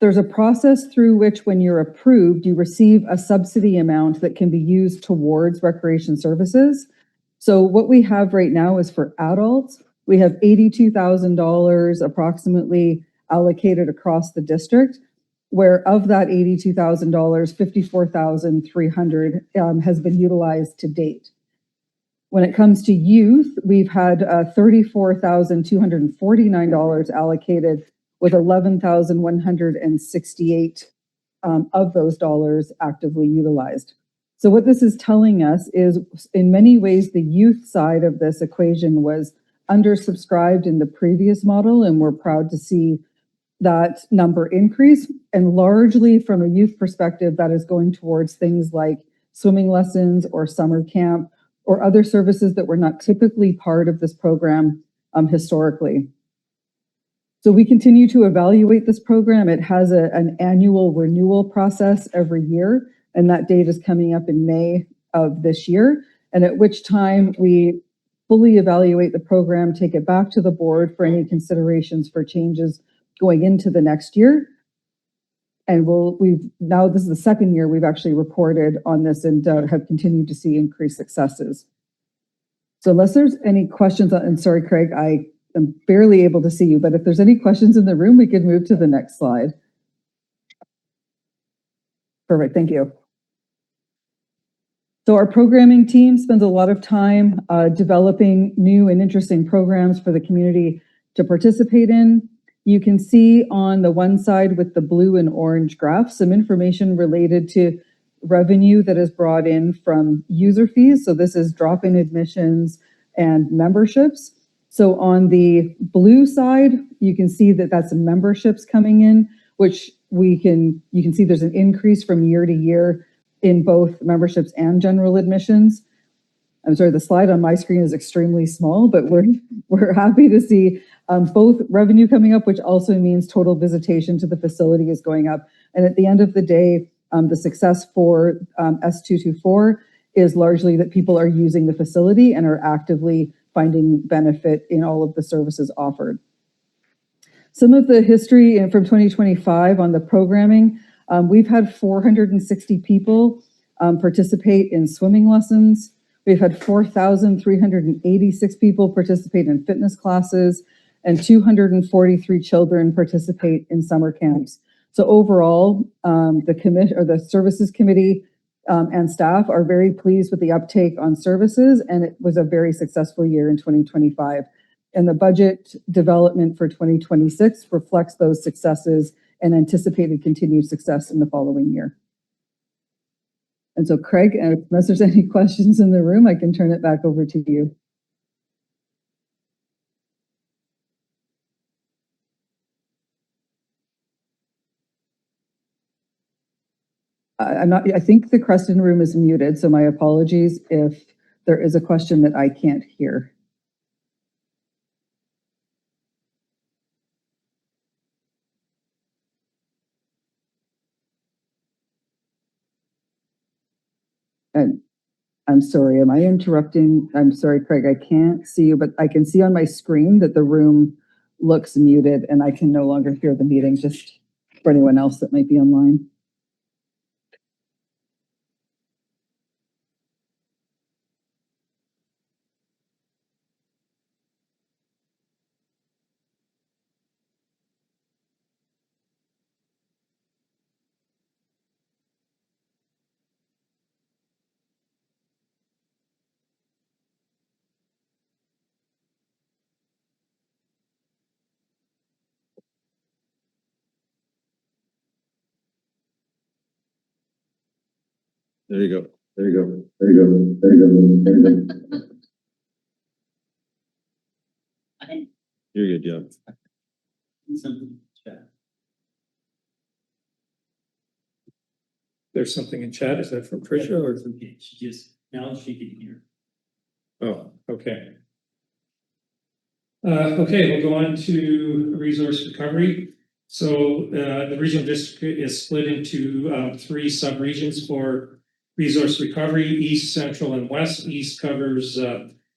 There's a process through which, when you're approved, you receive a subsidy amount that can be used towards recreation services. So what we have right now is for adults, we have $82,000 approximately allocated across the district, where of that $82,000, $54,300 has been utilized to date. When it comes to youth, we've had $34,249 allocated, with $11,168 of those dollars actively utilized. So what this is telling us is, in many ways, the youth side of this equation was undersubscribed in the previous model, and we're proud to see that number increase. And largely from a youth perspective, that is going towards things like swimming lessons or summer camp or other services that were not typically part of this program historically. So we continue to evaluate this program. It has an annual renewal process every year, and that date is coming up in May of this year, and at which time we fully evaluate the program, take it back to the board for any considerations for changes going into the next year. And this is the second year we've actually reported on this and have continued to see increased successes. So unless there's any questions, and sorry, Craig, I am barely able to see you, but if there's any questions in the room, we could move to the next slide. Perfect, thank you. So our programming team spends a lot of time developing new and interesting programs for the community to participate in. You can see on the one side with the blue and orange graph some information related to revenue that is brought in from user fees. So this is drop-in admissions and memberships. So on the blue side, you can see that that's memberships coming in, which you can see there's an increase from year to year in both memberships and general admissions. I'm sorry, the slide on my screen is extremely small, but we're happy to see both revenue coming up, which also means total visitation to the facility is going up. And at the end of the day, the success for S224 is largely that people are using the facility and are actively finding benefit in all of the services offered. Some of the history from 2025 on the programming, We've had 460 people participate in swimming lessons. We've had 4,386 people participate in fitness classes and 243 children participate in summer camps. So overall, the services committee and staff are very pleased with the uptake on services, and it was a very successful year in 2025. And the budget development for 2026 reflects those successes and anticipated continued success in the following year. And so Craig, unless there's any questions in the room, I can turn it back over to you. I think the Creston room is muted, so my apologies if there is a question that I can't hear. And I'm sorry, am I interrupting? I'm sorry, Craig, I can't see you, but I can see on my screen that the room looks muted and I can no longer hear the meeting, just for anyone else that might be online. There you go. There you go. There you go. There you go. There you go. You're good, yeah. Something, chat. There's something in chat. Is that from Tricia or? Okay, she just, now she can hear. Oh, okay. Okay, we'll go on to resource recovery. So the regional district is split into 3 sub-regions for resource recovery: East, Central, and West. East covers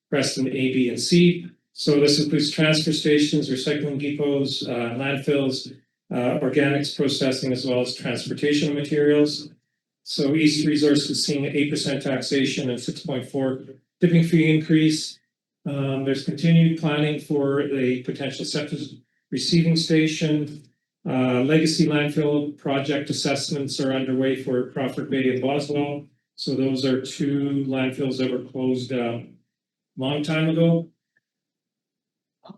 Creston A, B, and C. So this includes transfer stations, recycling depots, landfills, organics processing, as well as transportation materials. So East Resource is seeing an 8% taxation and 6.4 tipping fee increase. There's continued planning for a potential septic receiving station. Legacy landfill project assessments are underway for Crawford Bay and Boswell. So those are 2 landfills that were closed a long time ago.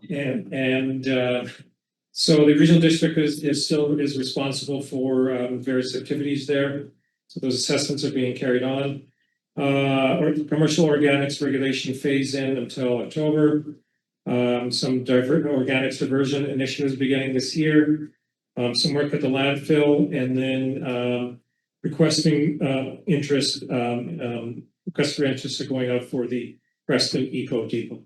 And so the regional district is still responsible for various activities there. So those assessments are being carried on. Commercial organics regulation phase in until October. Some organics diversion initiatives beginning this year. Some work at the landfill, and then requesting interest. Requests for interest are going out for the Creston Eco Depot.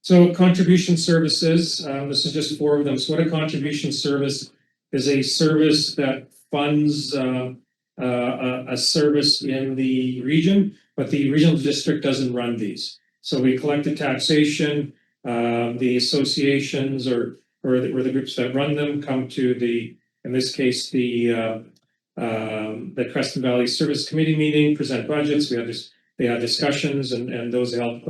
So contribution services, this is just 4 of them. So what a contribution service is: a service that funds a service in the region, but the regional district doesn't run these. So we collect the taxation, the associations or the groups that run them come to the, in this case, the Creston Valley Service Committee meeting, present budgets. They have discussions, and those help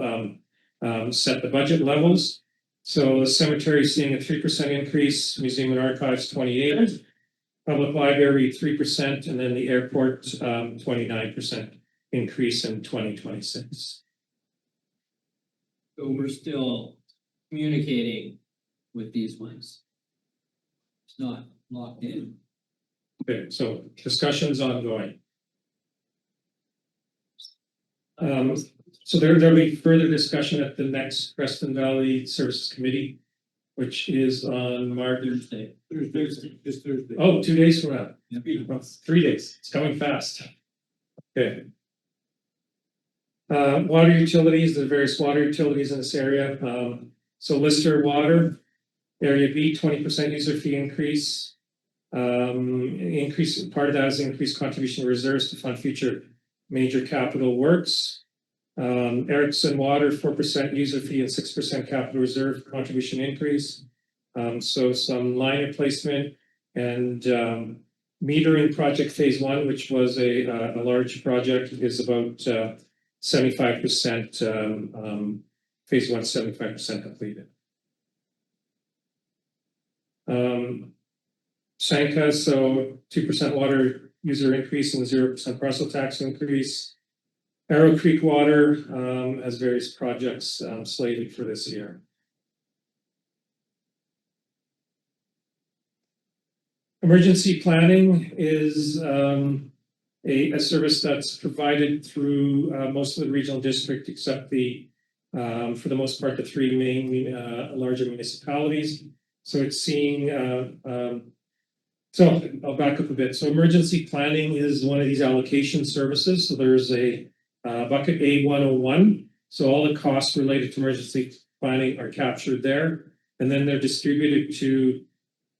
set the budget levels. So the cemetery is seeing a 3% increase, museum and archives 28%, public library 3%, and then the airport 29% increase in 2026. So we're still communicating with these ones. It's not locked in. Okay, so discussions ongoing. So there'll be further discussion at the next Creston Valley Services Committee, which is on March. Thursday. Thursday, this Thursday. Oh, 2 days from now. Yeah. Well, 3 days. It's coming fast. Okay. Water utilities, the various water utilities in this area. So Lister Water, Area B, 20% user fee increase. Part of that is increased contribution reserves to fund future major capital works. Erickson Water, 4% user fee and 6% capital reserve contribution increase. So some line replacement and metering project phase one, which was a large project, is about 75%, phase one, 75% completed. Sanka, so 2% water user increase and 0% parcel tax increase. Arrow Creek Water has various projects slated for this year. Emergency planning is a service that's provided through most of the regional district, except for the most part, the three main larger municipalities. So it's seeing, so I'll back up a bit. So emergency planning is one of these allocation services. So there's a bucket A101. So all the costs related to emergency planning are captured there. And then they're distributed to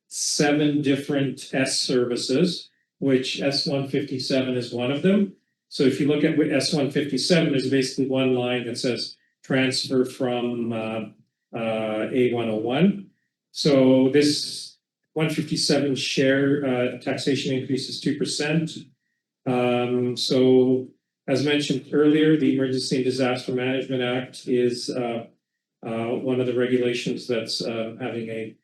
7 different S services, which S157 is one of them. So if you look at S157, there's basically one line that says transfer from A101. So this 157 share taxation increase is 2%. So as mentioned earlier, the Emergency and Disaster Management Act is one of the regulations that's having a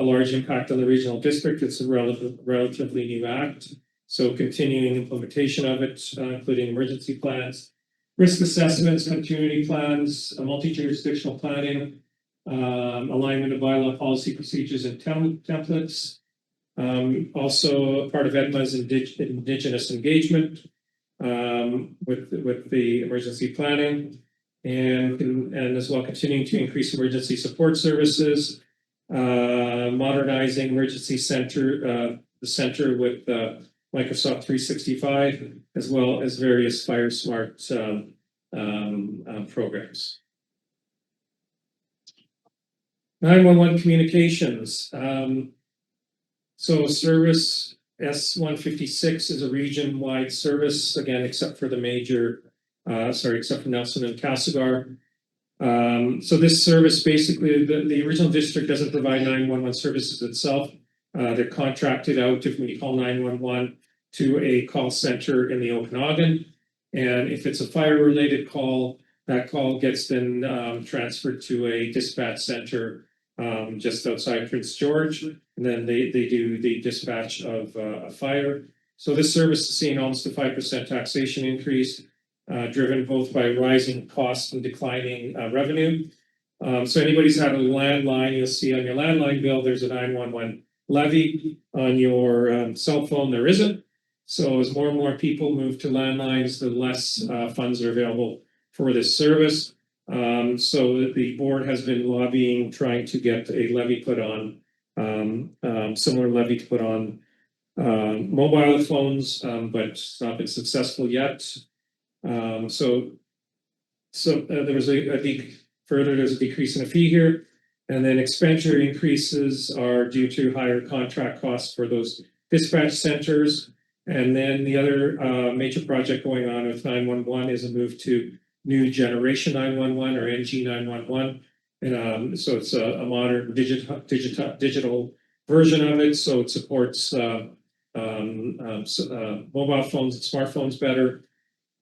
large impact on the regional district. It's a relatively new act. So continuing implementation of it, including emergency plans, risk assessments, continuity plans, multi-jurisdictional planning, alignment of bylaw policy procedures and templates. Also part of EDMA's Indigenous engagement with the emergency planning, and as well continuing to increase emergency support services, modernizing emergency center, the center with Microsoft 365, as well as various Fire Smart programs. 911 communications. So service S156 is a region-wide service, again, except for the major, except for Nelson and Castlegar. So this service, basically, the original district doesn't provide 911 services itself. They're contracted out when you call 911 to a call center in the Okanagan. And if it's a fire-related call, that call gets then transferred to a dispatch center just outside Prince George. And then they do the dispatch of a fire. So this service is seeing almost a 5% taxation increase, driven both by rising costs and declining revenue. So anybody's had a landline, you'll see on your landline bill, there's a 911 levy. On your cell phone, there isn't. So as more and more people move to landlines, the less funds are available for this service. So the board has been lobbying, trying to get a levy put on, similar levy to put on mobile phones, but it's not been successful yet. So there was there's a decrease in a fee here, and then expenditure increases are due to higher contract costs for those dispatch centers. And then the other major project going on with 911 is a move to new generation 911 or NG 911. And so it's a modern digital version of it. So it supports mobile phones and smartphones better.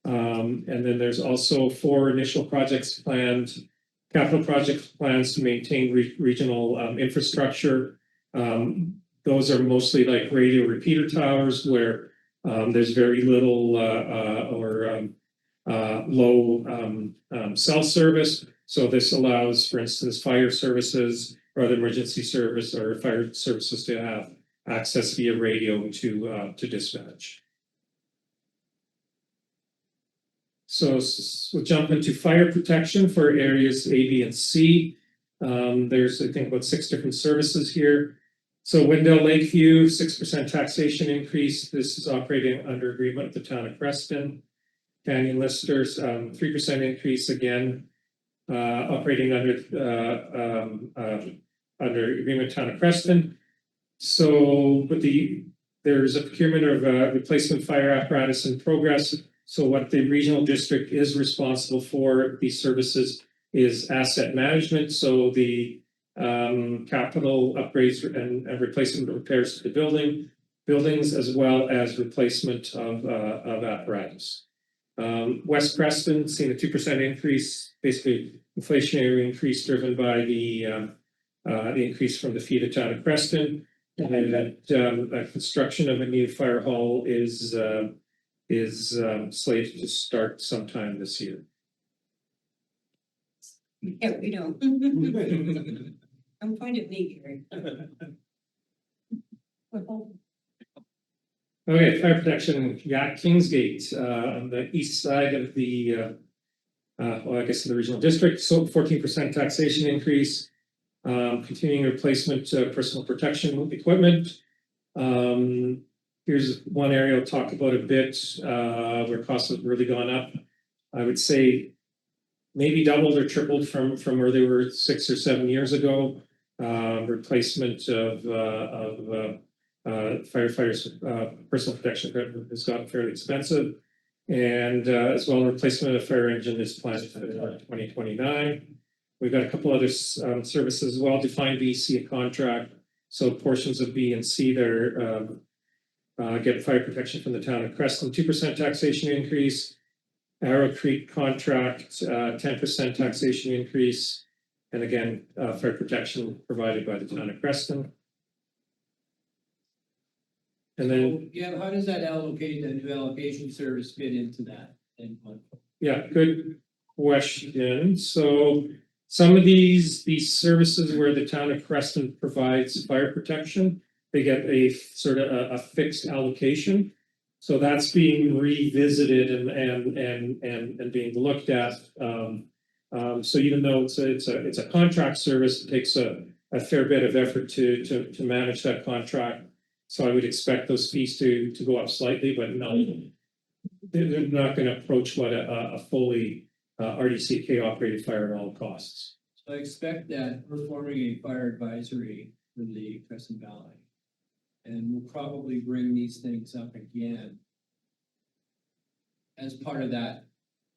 And then there's also 4 initial projects planned, capital project plans to maintain regional infrastructure. Those are mostly like radio repeater towers where there's very little or low cell service. So this allows, for instance, fire services or other emergency service or fire services to have access via radio to dispatch. So we'll jump into fire protection for areas A, B, and C. There's, I think, about 6 different services here. So Wendell Lakeview, 6% taxation increase. This is operating under agreement with the town of Creston. Canyon Listers, 3% increase again, operating under agreement with town of Creston. So, but there's a procurement of replacement fire apparatus in progress. So what the regional district is responsible for, these services, is asset management. So the capital upgrades and replacement repairs to the buildings, as well as replacement of apparatus. West Creston seen a 2% increase, basically inflationary increase driven by the increase from the fee to town of Creston. And that construction of a new fire hall is slated to start sometime this year. Yeah, we know. I'm fine at me, Gary. Okay, fire protection, Kingsgate, on the east side of the, well, I guess in the regional district, so 14% taxation increase. Continuing replacement personal protection equipment. Here's one area I'll talk about a bit, where costs have really gone up. I would say maybe doubled or tripled from where they were 6 or 7 years ago. Replacement of firefighters' personal protection equipment has gotten fairly expensive. And as well, replacement of fire engine is planned for 2029. We've got a couple other services as well, defined B, C a contract. So portions of B and C that are get fire protection from the town of Creston, 2% taxation increase. Arrow Creek contract, 10% taxation increase. And again, fire protection provided by the town of Creston. And then, Yeah, how does that allocate, the new allocation service fit into that? yeah, good question. So some of these services where the town of Creston provides fire protection, they get a sort of a fixed allocation. So that's being revisited and being looked at. So even though it's a contract service, it takes a fair bit of effort to manage that contract. So I would expect those fees to go up slightly, but no, they're not going to approach what a fully RDCK operated fire hall costs. So I expect that we're forming a fire advisory for the Crescent Valley. And we'll probably bring these things up again as part of that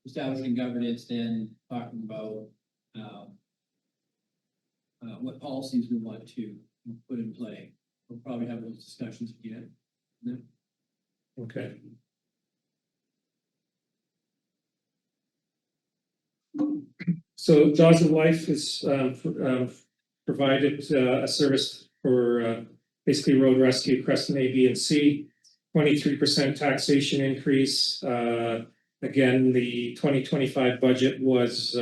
establishing governance, then talking about what policies we want to put in play. We'll probably have those discussions again. Okay. So Jaws of Life is provided a service for basically road rescue, Creston A, B, and C. 23% taxation increase. Again, the 2025 budget was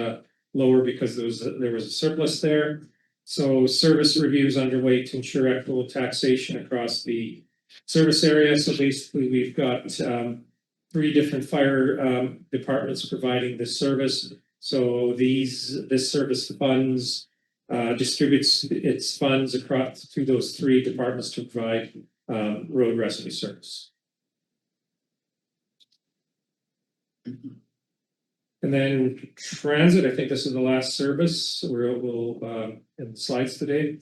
lower because there was a surplus there. So service reviews underway to ensure equitable taxation across the service area. So basically, we've got 3 different fire departments providing this service. So this service funds distributes its funds across to those 3 departments to provide road rescue service. And then transit, I think this is the last service where we'll in the slides today.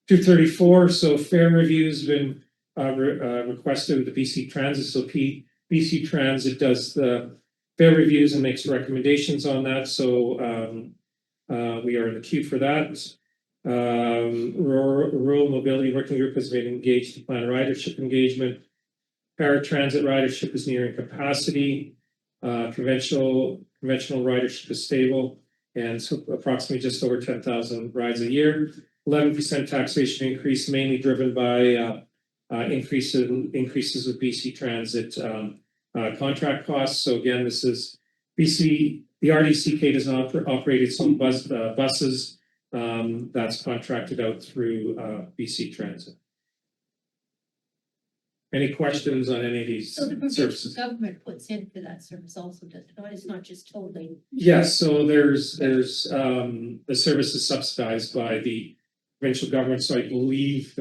234. So fare reviews been requested with the BC Transit. So BC Transit does the fare reviews and makes recommendations on that. So we are in the queue for that. Rural Mobility Working Group has been engaged to plan ridership engagement. Paratransit ridership is nearing capacity. Conventional ridership is stable, and so approximately just over 10,000 rides a year. 11% taxation increase, mainly driven by increases with BC Transit contract costs. So again, this is BC. The RDCK does not operate its own buses. That's contracted out through BC Transit. Any questions on any of these So the provincial services? government puts in for that service also, does it not? It's not just totally. Yes, so there's the service is subsidized by the provincial government. So I believe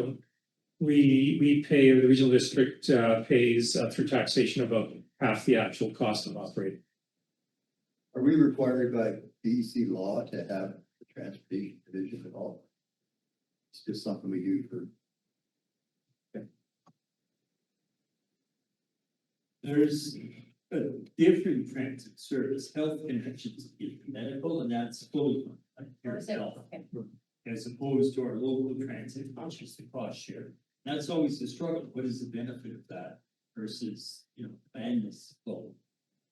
we pay, or the regional district pays through taxation about half the actual cost of operating. Are we required by BC law to have the transportation division at all? It's just something we do for. There's a different transit service, health connections, medical, and that's full. Or is it- okay. as opposed to our local transit, which is the cost share. That's always the struggle. What is the benefit of that versus, bandless flow?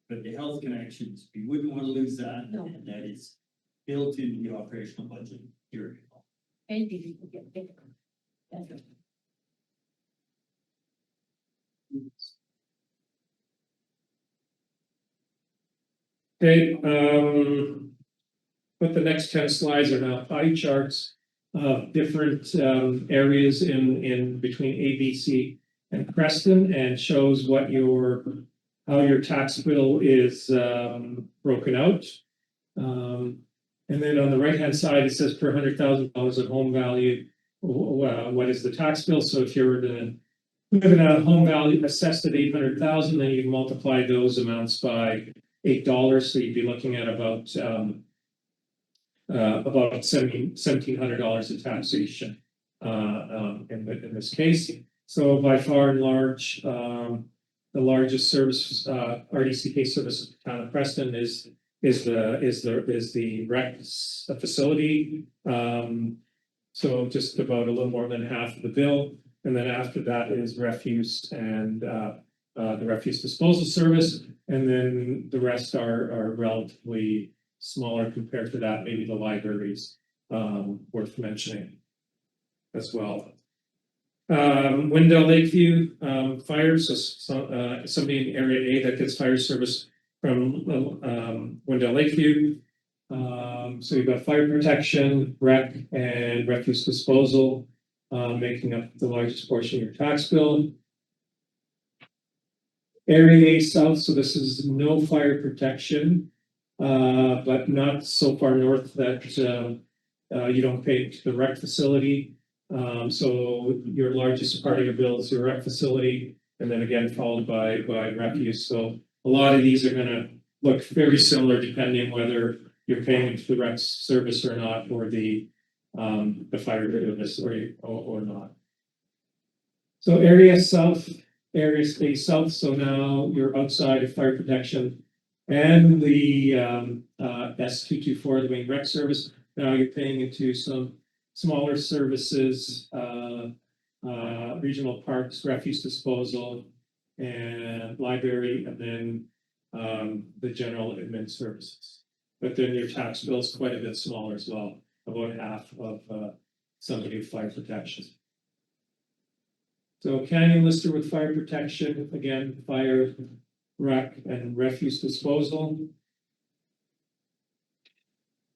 But the health connections, we wouldn't want to lose that, No. and that is built into the operational budget here. And people get bigger. Better. Okay, but the next 10 slides are now pie charts of different areas in between ABC and Creston, and shows what how your tax bill is broken out. And then on the right-hand side, it says per $100,000 of home value, what is the tax bill? So if you're living at a home value assessed at 800,000, then you multiply those amounts by $8, so you'd be looking at about $1,700 of taxation in this case. So by far and large, the largest service RDCK service in the town of Creston is the rec facility. So just about a little more than half of the bill, and then after that is refuse and the refuse disposal service, and then the rest are relatively smaller compared to that. Maybe the libraries worth mentioning as well. Wendell Lakeview fire, so somebody in area A that gets fire service from Wendell Lakeview. So you've got fire protection, rec, and refuse disposal making up the largest portion of your tax bill. Area A South, so this is no fire protection, but not so far north that you don't pay to the rec facility. So your largest part of your bill is your rec facility, and then again followed by refuse. So a lot of these are going to look very similar depending whether you're paying for the rec service or not, or the fire service or not. So area south, area space south. So now you're outside of fire protection and the S224, the main rec service. Now you're paying into some smaller services, regional parks, refuse disposal, and library, and then the general admin services. But then your tax bill is quite a bit smaller as well, about half of somebody with fire protection. So Canyon Lister with fire protection, again, fire, rec, and refuse disposal.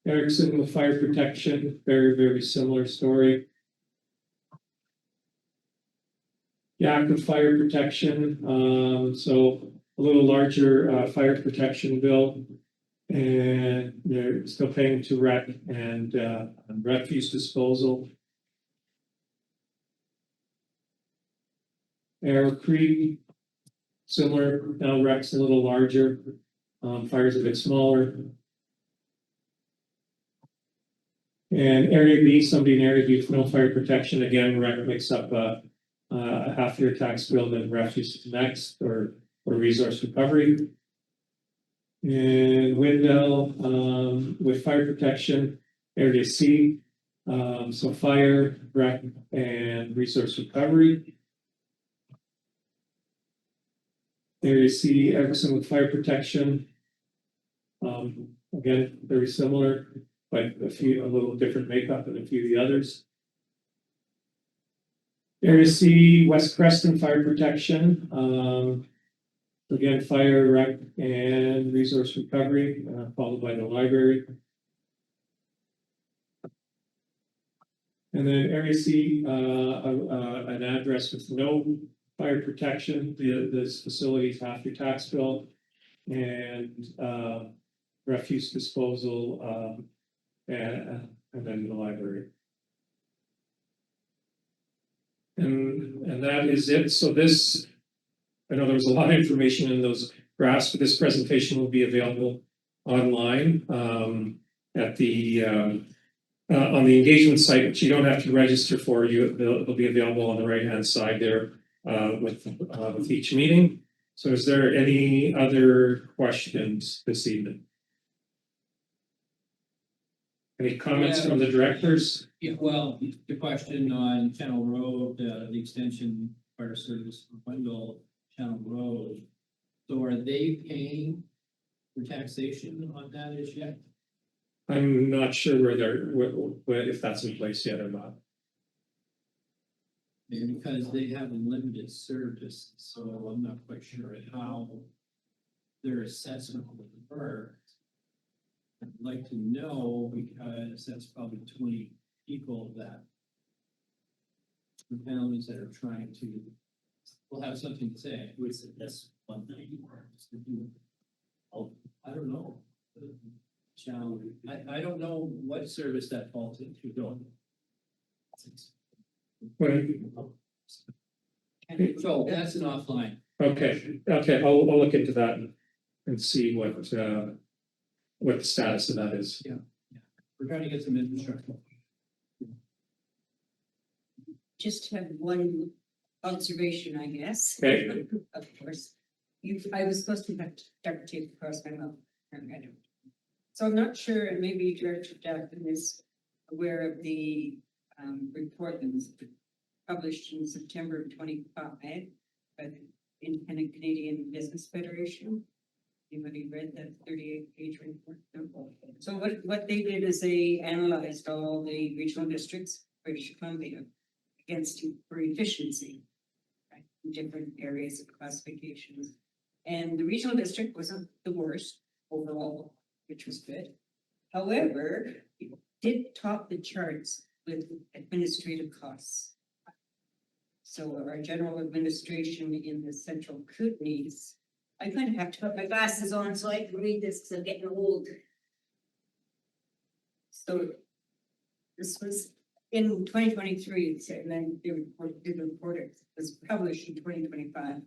Erickson with fire protection, very, very similar story. Yak with fire protection, so a little larger fire protection bill. And they're still paying to rec and refuse disposal. Arrow Creek, similar, now rec's a little larger, fire's a bit smaller. And Area B, somebody in Area B with no fire protection, again, rec makes up half your tax bill, then refuse next, or resource recovery. And Wendell with fire protection, Area C, so fire, rec, and resource recovery. Area C, Erickson with fire protection. Again, very similar, but a little different makeup than a few of the others. Area C, West Creston fire protection. Again, fire, rec, and resource recovery, followed by the library. And then Area C, an address with no fire protection. This facility is half your tax bill, and refuse disposal, and then the library. And that is it. So this, I know there was a lot of information in those graphs, but this presentation will be available online at the on the engagement site, which you don't have to register for. It'll be available on the right-hand side there with each meeting. So is there any other questions this evening? Any comments from the directors? Yeah, well, the question on Channel Road, the extension fire service from Wendell Channel Road. So are they paying for taxation on that as yet? I'm not sure if that's in place yet or not. Maybe because they have a limited service, so I'm not quite sure how their assessment will occur. I'd like to know because that's probably 20 people that the families that are trying to, will have something to say. Who is it? That's 190. Oh, I don't know. Challenge. I don't know what service that falls into. So that's an offline. Okay, I'll look into that and see what the status of that is. We're trying to get some infrastructure. Just have one observation, I guess. Okay. Of course, I was supposed to have duct tape across my mouth. and I don't. So I'm not sure, and maybe Director Jackson is aware of the report that was published in September of 25 by the Independent Canadian Business Federation. Anybody read that 38-page report? No. So what they did is they analyzed all the regional districts, British Columbia, against for efficiency, right, in different areas of classifications. And the regional district wasn't the worst overall, which was good. However, it did top the charts with administrative costs. So our general administration in the central Kootenays, I kind of have to put my glasses on so I can read this because I'm getting old. So this was in 2023, and then the report was published in 2025.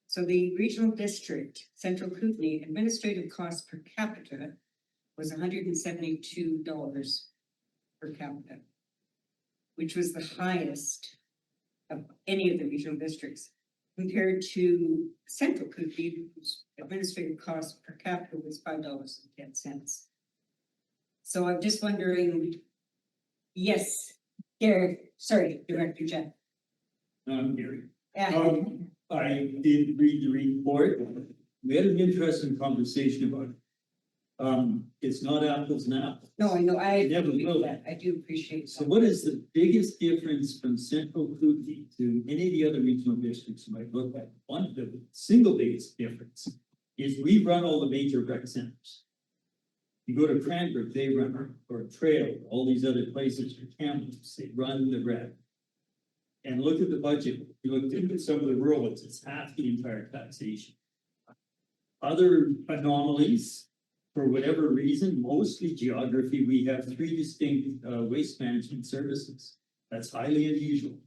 So the regional district, Central Kootenay, administrative cost per capita was $172 per capita, which was the highest of any of the regional districts, compared to Central Kootenay, whose administrative cost per capita was $5.10. So I'm just wondering, yes, Director Jeff. I'm Gary. Yeah. I did read the report. We had an interesting conversation about it. It's not apples and apples. No, I know, I Never do will. that. I do appreciate So that. what is the biggest difference from Central Kootenay to any of the other regional districts you might look at? One of the single biggest difference is we run all the major rec centers. You go to Cranbrook, they run, or Trail, all these other places, or Kamloops, they run the rec. And look at the budget, you look at some of the rural ones, it's half the entire taxation. Other anomalies, for whatever reason, mostly geography, we have 3 distinct waste management services. That's highly unusual.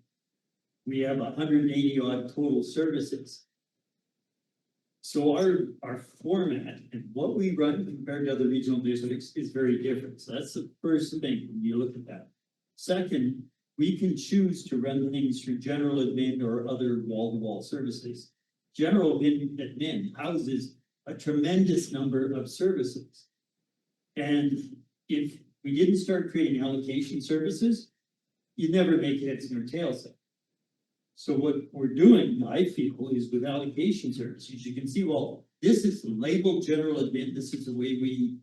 We have 180 odd total services. So our format and what we run compared to other regional districts is very different. So that's the first thing when you look at that. Second, we can choose to run things through general admin or other wall-to-wall services. General admin houses a tremendous number of services. And if we didn't start creating allocation services, you'd never make heads nor tails of it. So what we're doing, I feel, is with allocation services, you can see, well, this is labeled general admin, this is the way we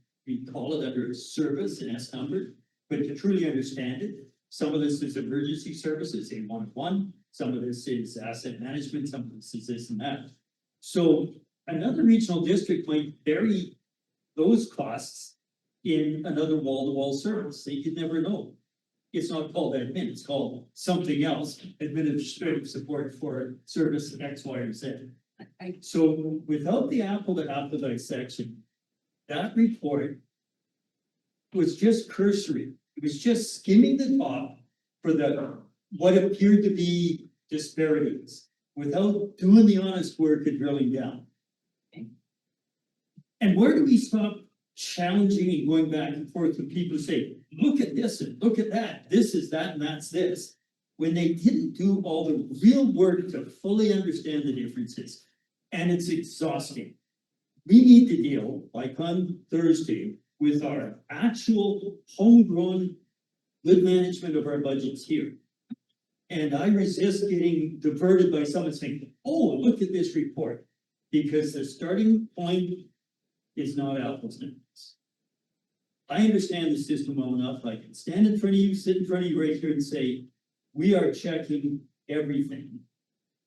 call it under service and S number, but to truly understand it, some of this is emergency services, A111, some of this is asset management, some of this is this and that. So another regional district might vary those costs in another wall-to-wall service. They could never know. It's not called admin, it's called something else, administrative support for service X, Y, or Z. So without the apple to apple dissection, that report was just cursory. It was just skimming the top for what appeared to be disparities without doing the honest work of drilling down. And where do we stop challenging and going back and forth with people who say, look at this and look at that, this is that and that's this, when they didn't do all the real work to fully understand the differences, and it's exhausting. We need to deal, like on Thursday, with our actual homegrown good management of our budgets here. And I resist getting diverted by someone saying, oh, look at this report, because the starting point is not apples and apples. I understand the system well enough. I can stand in front of you, sit in front of you right here and say, we are checking everything.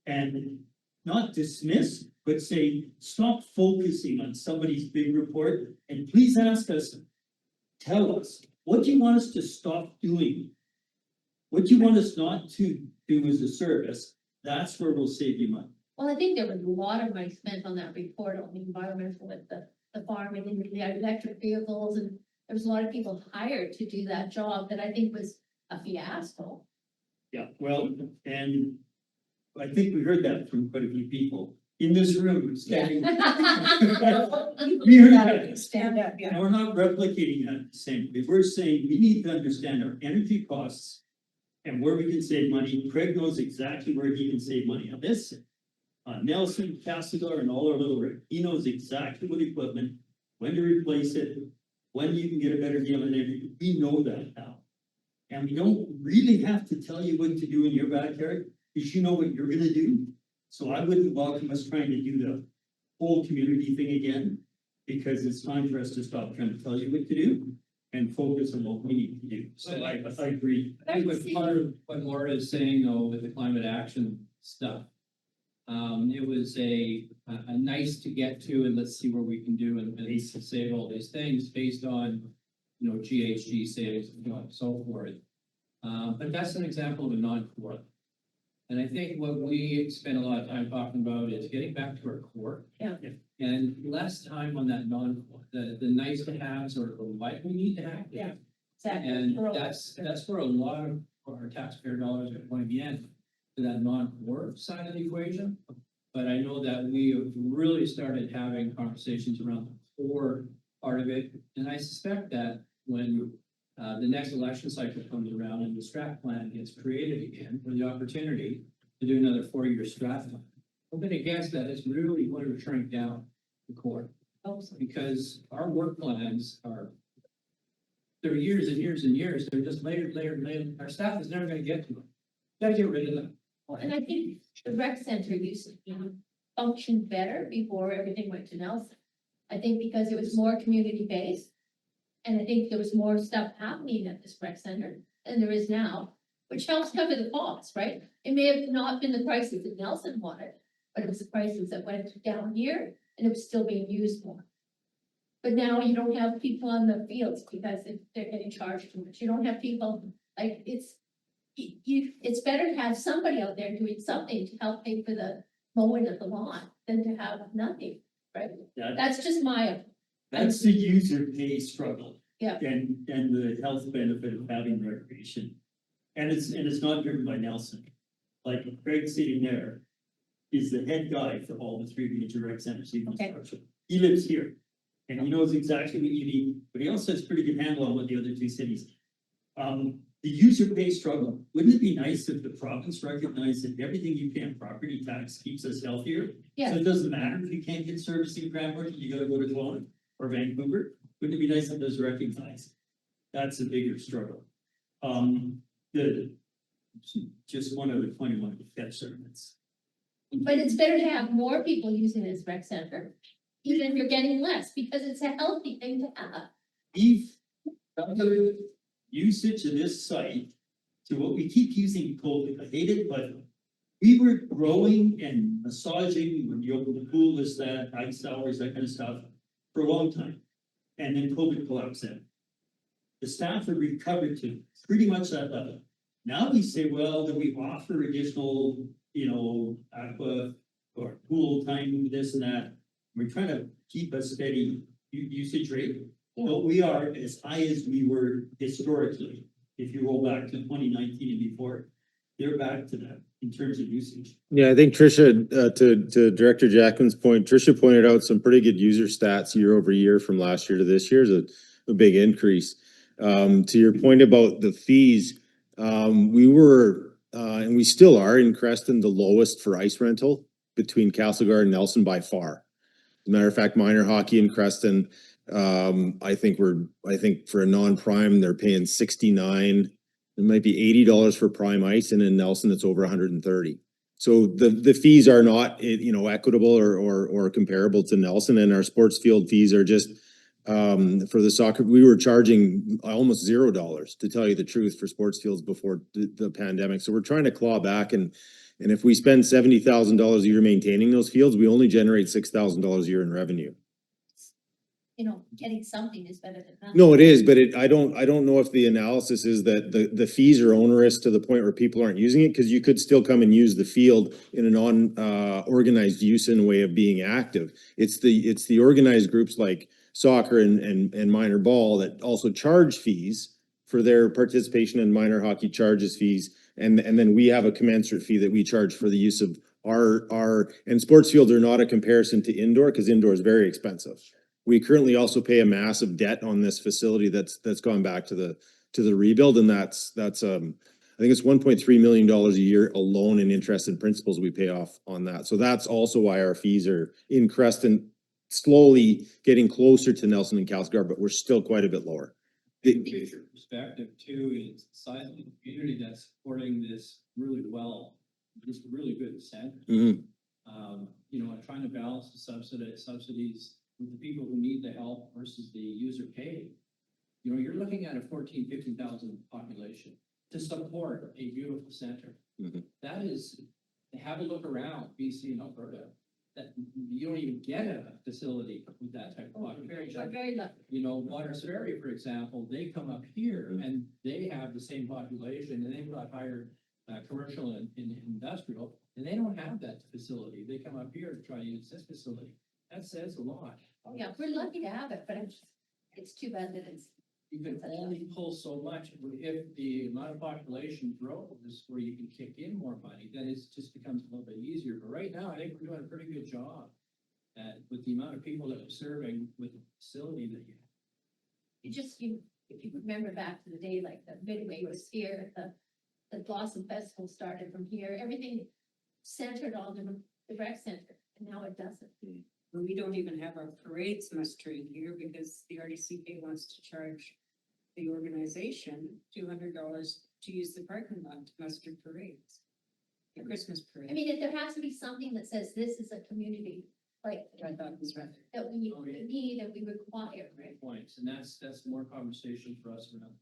And not dismiss, but say, stop focusing on somebody's big report and please ask us, tell us, what do you want us to stop doing? What do you want us not to do as a service? That's where we'll save you money. Well, I think there was a lot of money spent on that report on the environmental with the farming and the electric vehicles, and there was a lot of people hired to do that job that I think was a fiasco. Yeah, well, and I think we heard that from quite a few people in this room standing. We heard that. Stand up, yeah. And we're not replicating that the same way. We're saying we need to understand our energy costs and where we can save money. Craig knows exactly where he can save money on this. Nelson, Castlegar, and all our little, he knows exactly what equipment, when to replace it, when you can get a better deal on everything. We know that now. And we don't really have to tell you what to do in your backyard, because you know what you're gonna do. So I wouldn't welcome us trying to do the whole community thing again, because it's time for us to stop trying to tell you what to do and focus on what we need to do. So I agree. I think what part of what Laura is saying though, with the climate action stuff. It was a nice to get to, and let's see where we can do and save all these things based on, you know, GHG savings and so forth. But that's an example of a non-core. And I think what we spend a lot of time talking about is getting back to our core. Yeah. And less time on that non-core, the nice to haves or what we need to have. Yeah. Exactly. And that's where a lot of our taxpayer dollars are going in, to that non-core side of the equation. But I know that we have really started having conversations around the core part of it. And I suspect that when the next election cycle comes around and the strat plan gets created again, for the opportunity to do another 4-year strat plan, I'm gonna guess that it's really going to shrink down the core. Because our work plans are, they're years and years and years, they're just layered. Our staff is never gonna get to them. Gotta get rid of them. Well, and I think the rec center used to function better before everything went to Nelson. I think because it was more community based. And I think there was more stuff happening at this rec center than there is now, which helps cover the costs, right? It may have not been the prices that Nelson wanted, but it was the prices that went down here and it was still being used more. But now you don't have people on the fields because they're getting charged too much. You don't have people, like, it's better to have somebody out there doing something to help pay for the mowing of the lawn than to have nothing, right? That's just my. That's the user pay struggle. Yeah. And the health benefit of having recreation. And it's not driven by Nelson. Like Craig sitting there is the head guy for all the 3 major rec centers in construction. He lives here and he knows exactly what you need, but he also has a pretty good handle on what the other 2 cities. The user pay struggle, wouldn't it be nice if the province recognized that everything you pay in property tax keeps us healthier? Yeah. So it doesn't matter if you can't get service in Grand Forks, you gotta go to Kelowna or Vancouver. Wouldn't it be nice if those recognized? That's a bigger struggle. Just one other point I wanted to catch sermons. But it's better to have more people using this rec center, even if you're getting less, because it's a healthy thing to have. We've done the usage of this site to what we keep using COVID. I hate it, but we were growing and massaging when you open the pool, this, that, ice hours, that kind of stuff for a long time. And then COVID collapsed in. The staff have recovered to pretty much that level. Now we say, well, do we offer additional, aqua or pool time, this and that? We're trying to keep a steady usage rate. But we are as high as we were historically. If you roll back to 2019 and before, they're back to that in terms of usage. Yeah, I think Tricia, to Director Jackman's point, Tricia pointed out some pretty good user stats year over year from last year to this year is a big increase. To your point about the fees, we were, and we still are in Creston, the lowest for ice rental between Castlegar and Nelson by far. As a matter of fact, minor hockey in Creston I think for a non-prime, they're paying 69. It might be $80 for prime ice, and in Nelson, it's over 130. So the fees are not, equitable or comparable to Nelson, and our sports field fees are just, for the soccer, we were charging almost $0, to tell you the truth, for sports fields before the pandemic. So we're trying to claw back, and if we spend $70,000 a year maintaining those fields, we only generate $6,000 a year in revenue. Getting something is better than nothing. No, it is, but I don't know if the analysis is that the fees are onerous to the point where people aren't using it, because you could still come and use the field in a organized use in a way of being active. It's the organized groups like soccer and minor ball that also charge fees for their participation, in minor hockey charges fees. And then we have a commensurate fee that we charge for the use of and sports fields are not a comparison to indoor, because indoor is very expensive. We currently also pay a massive debt on this facility that's gone back to the rebuild, and that's I think it's $1.3 million a year alone in interest and principals we pay off on that. So that's also why our fees are in Creston slowly getting closer to Nelson and Castlegar, but we're still quite a bit lower. Perspective too, is the size of the community that's supporting this really well, just really good center. Mhm. And trying to balance the subsidies with the people who need the help versus the user pay. You're looking at a 15,000 population to support a beautiful center. Mhm. That is, have a look around BC and Alberta, that you don't even get a facility with that type of population. We're very lucky. Waters Ferry, for example, they come up here and they have the same population, and they've got higher commercial and industrial, and they don't have that facility. They come up here to try to use this facility. That says a lot. Oh, yeah, we're lucky to have it, but it's too bad that it's. You can only pull so much. If the amount of population grows where you can kick in more money, then it just becomes a little bit easier. But right now, I think we're doing a pretty good job with the amount of people that we're serving with the facility that you have. If you remember back to the day, like the Midway was here, the Blossom Festival started from here, everything centered on the rec center, and now it doesn't. We don't even have our parades mustering here because the RDCP wants to charge the organization $200 to use the parking lot to muster parades. The Christmas parade. I mean, if there has to be something that says this is a community, like, Which I thought was right. that we need and we require, right? Points, and that's more conversation for us around.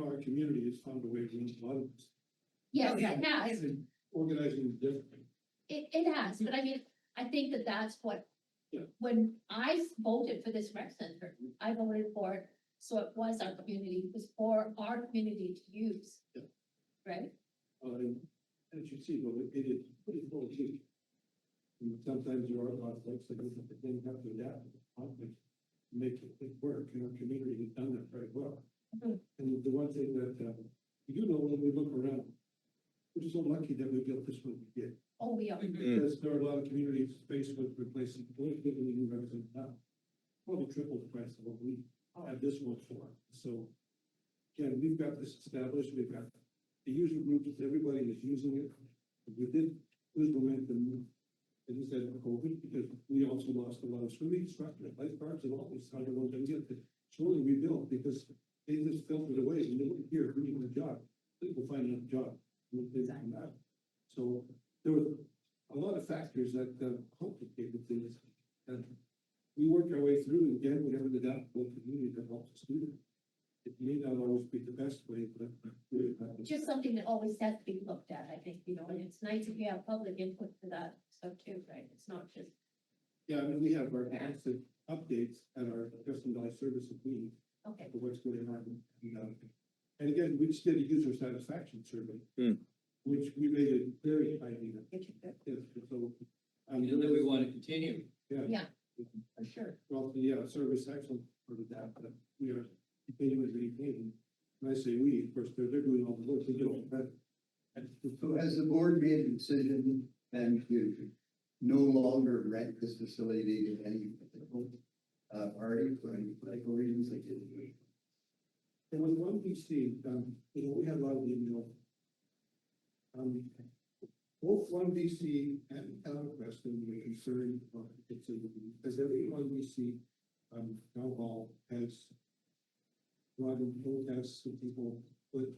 Our community has found a way to reach a lot of this. Yes, it has, And organizing it differently. it has, but I mean, I think that's what, Yeah. when I voted for this rec center, I voted for it, so it was our community, it was for our community to use. Yeah. Right? As you see, though, it is pretty full of heat. And sometimes there are conflicts that they have to adapt to the conflict, make it work, and our community has done that very well. Mhm. And the one thing that, when we look around, we're so lucky that we built this one we did. Oh, we are. Because there are a lot of communities faced with replacing politically new residents now. Probably triple the price of what we have this one for. So, again, we've got this established, we've got the user groups, everybody is using it. We did lose momentum, as you said, COVID, because we also lost a lot of swimming instructors, lifeguards, and all these other ones that get to slowly rebuild because they just filtered away. And they look here, we need a job, people find another job. So there were a lot of factors that complicated things. And we worked our way through, and again, we have an adaptable community that helps us do that. It may not always be the best way, but It's just something that always has to be looked at, I think, and it's nice if you have public input for that stuff too, right? It's not just. yeah, I mean, we have our constant updates at our customized services meeting Okay, for what's going on. And again, we just did a user satisfaction survey, which we made it very highly. get you good, Yes, so. And then we want to continue. yeah, for sure. Well, the service excellence part of that, but we are continuing to maintain. When I say we, of course, they're doing all the work, they do it, but. So has the board made a decision then to no longer rent this facility to any party for any political reasons like this? And with one we see, we had a lot of email. both one VC and town of Creston were concerned, as every one VC, town hall has run protests with people with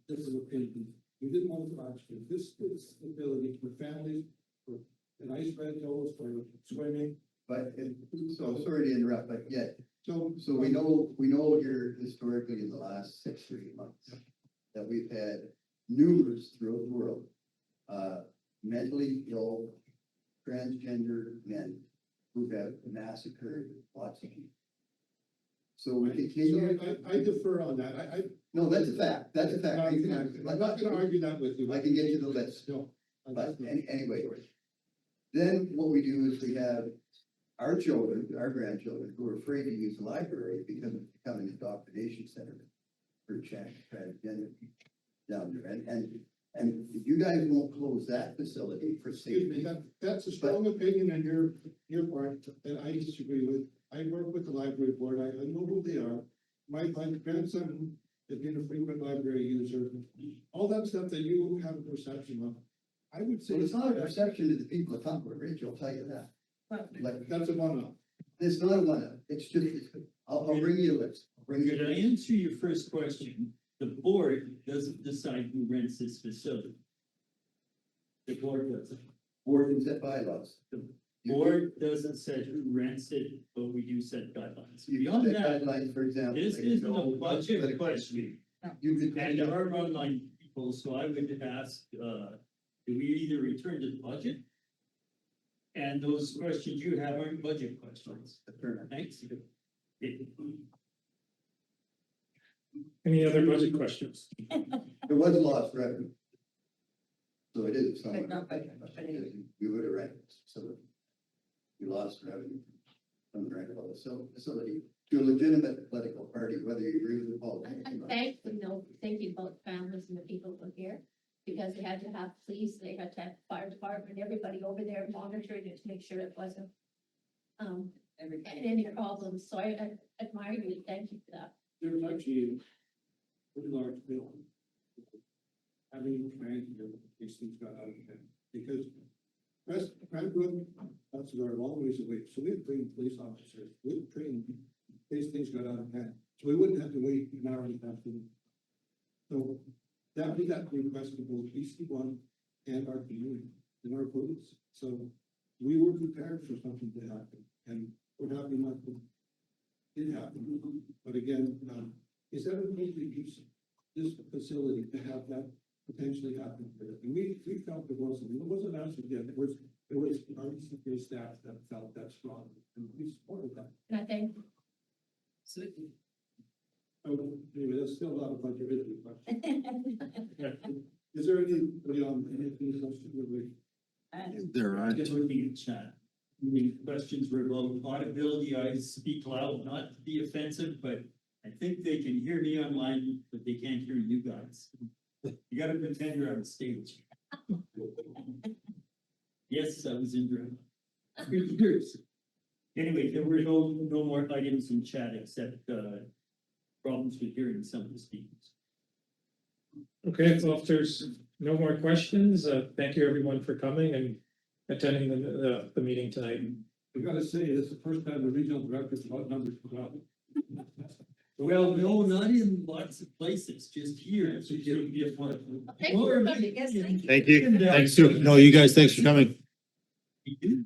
different opinions. We didn't want to ask you, this is the ability for families, for an ice rentals, for swimming. But, so sorry to interrupt, but yet, So, so we know here historically in the last 6 or 8 months that we've had numerous throughout the world, mentally ill, transgender men who have massacred lots of people. So we continue. so I defer on that. No, that's a fact. That's a fact. I'm not gonna argue that with you. I can get you the list. No. But anyway, then what we do is we have our children, our grandchildren, who are afraid to use the library because it's becoming an indoctrination center for transgender people down there. And if you guys won't close that facility for Excuse me, safety. that's a strong opinion on your part that I disagree with. I work with the library board. I know who they are. My grandson has been a frequent library user. All that stuff that you have a perception of, I would say. So it's not a perception of the people of Concord Ridge, I'll tell you that. Like, That's a one-off. it's not a one-up. It's just, I'll bring you a list. I'll bring you a To list. answer your first question, the board doesn't decide who rents this facility. The board doesn't. Board and set bylaws. The You- board doesn't set who rents it, but we do set guidelines. You Beyond set that, guidelines, for example. this like, isn't no, a budget question. You could. And there are online people, so I would ask, do we either return to the budget? And those questions you have aren't budget questions. Thanks. Any other budget questions? There was a lost revenue. So it is. But not by- We would have rented, so we lost revenue from the rental facility to a legitimate political party, whether you agree with the politics. or I'm not. thankful, thinking about the families and the people who are here, because they had to have police, they had to have fire department, everybody over there monitoring it to make sure it wasn't and any problems, so I admire you, and thank you for that. There was actually a pretty large bill. Having trying to, these things got out of hand, because Cranbrook, that's our long ways away, so we've trained police officers, we've trained, these things got out of hand, so we wouldn't have to wait an hour and a half to. So that was that request of both BC1 and our community and our police, so we were prepared for something to happen, and we're happy not to. It happened, but again, is that a way to use this facility to have that potentially happen? And we felt it wasn't answered yet, it was our ECP staff that felt that strong, and we supported that. And I thank, Oh, anyway, there's still a lot of budget issues, but is there anybody on anything else to do? There I'm just looking at chat. The questions were about audibility. I speak loud, not to be offensive, but I think they can hear me online, but they can't hear you guys. You gotta pretend you're on stage. Yes, I was in drama. For years. Anyway, there were no more items in chat except, problems with hearing some of the speakers. Okay, so if there's no more questions, thank you everyone for coming and attending the meeting tonight. We gotta say, this is the first time the regional director's about numbers come out. Well, no, not in lots of places, just here. So you get one. thank you for coming, yes, thank you. Thank you. Thanks, no, you guys, thanks for coming. You do.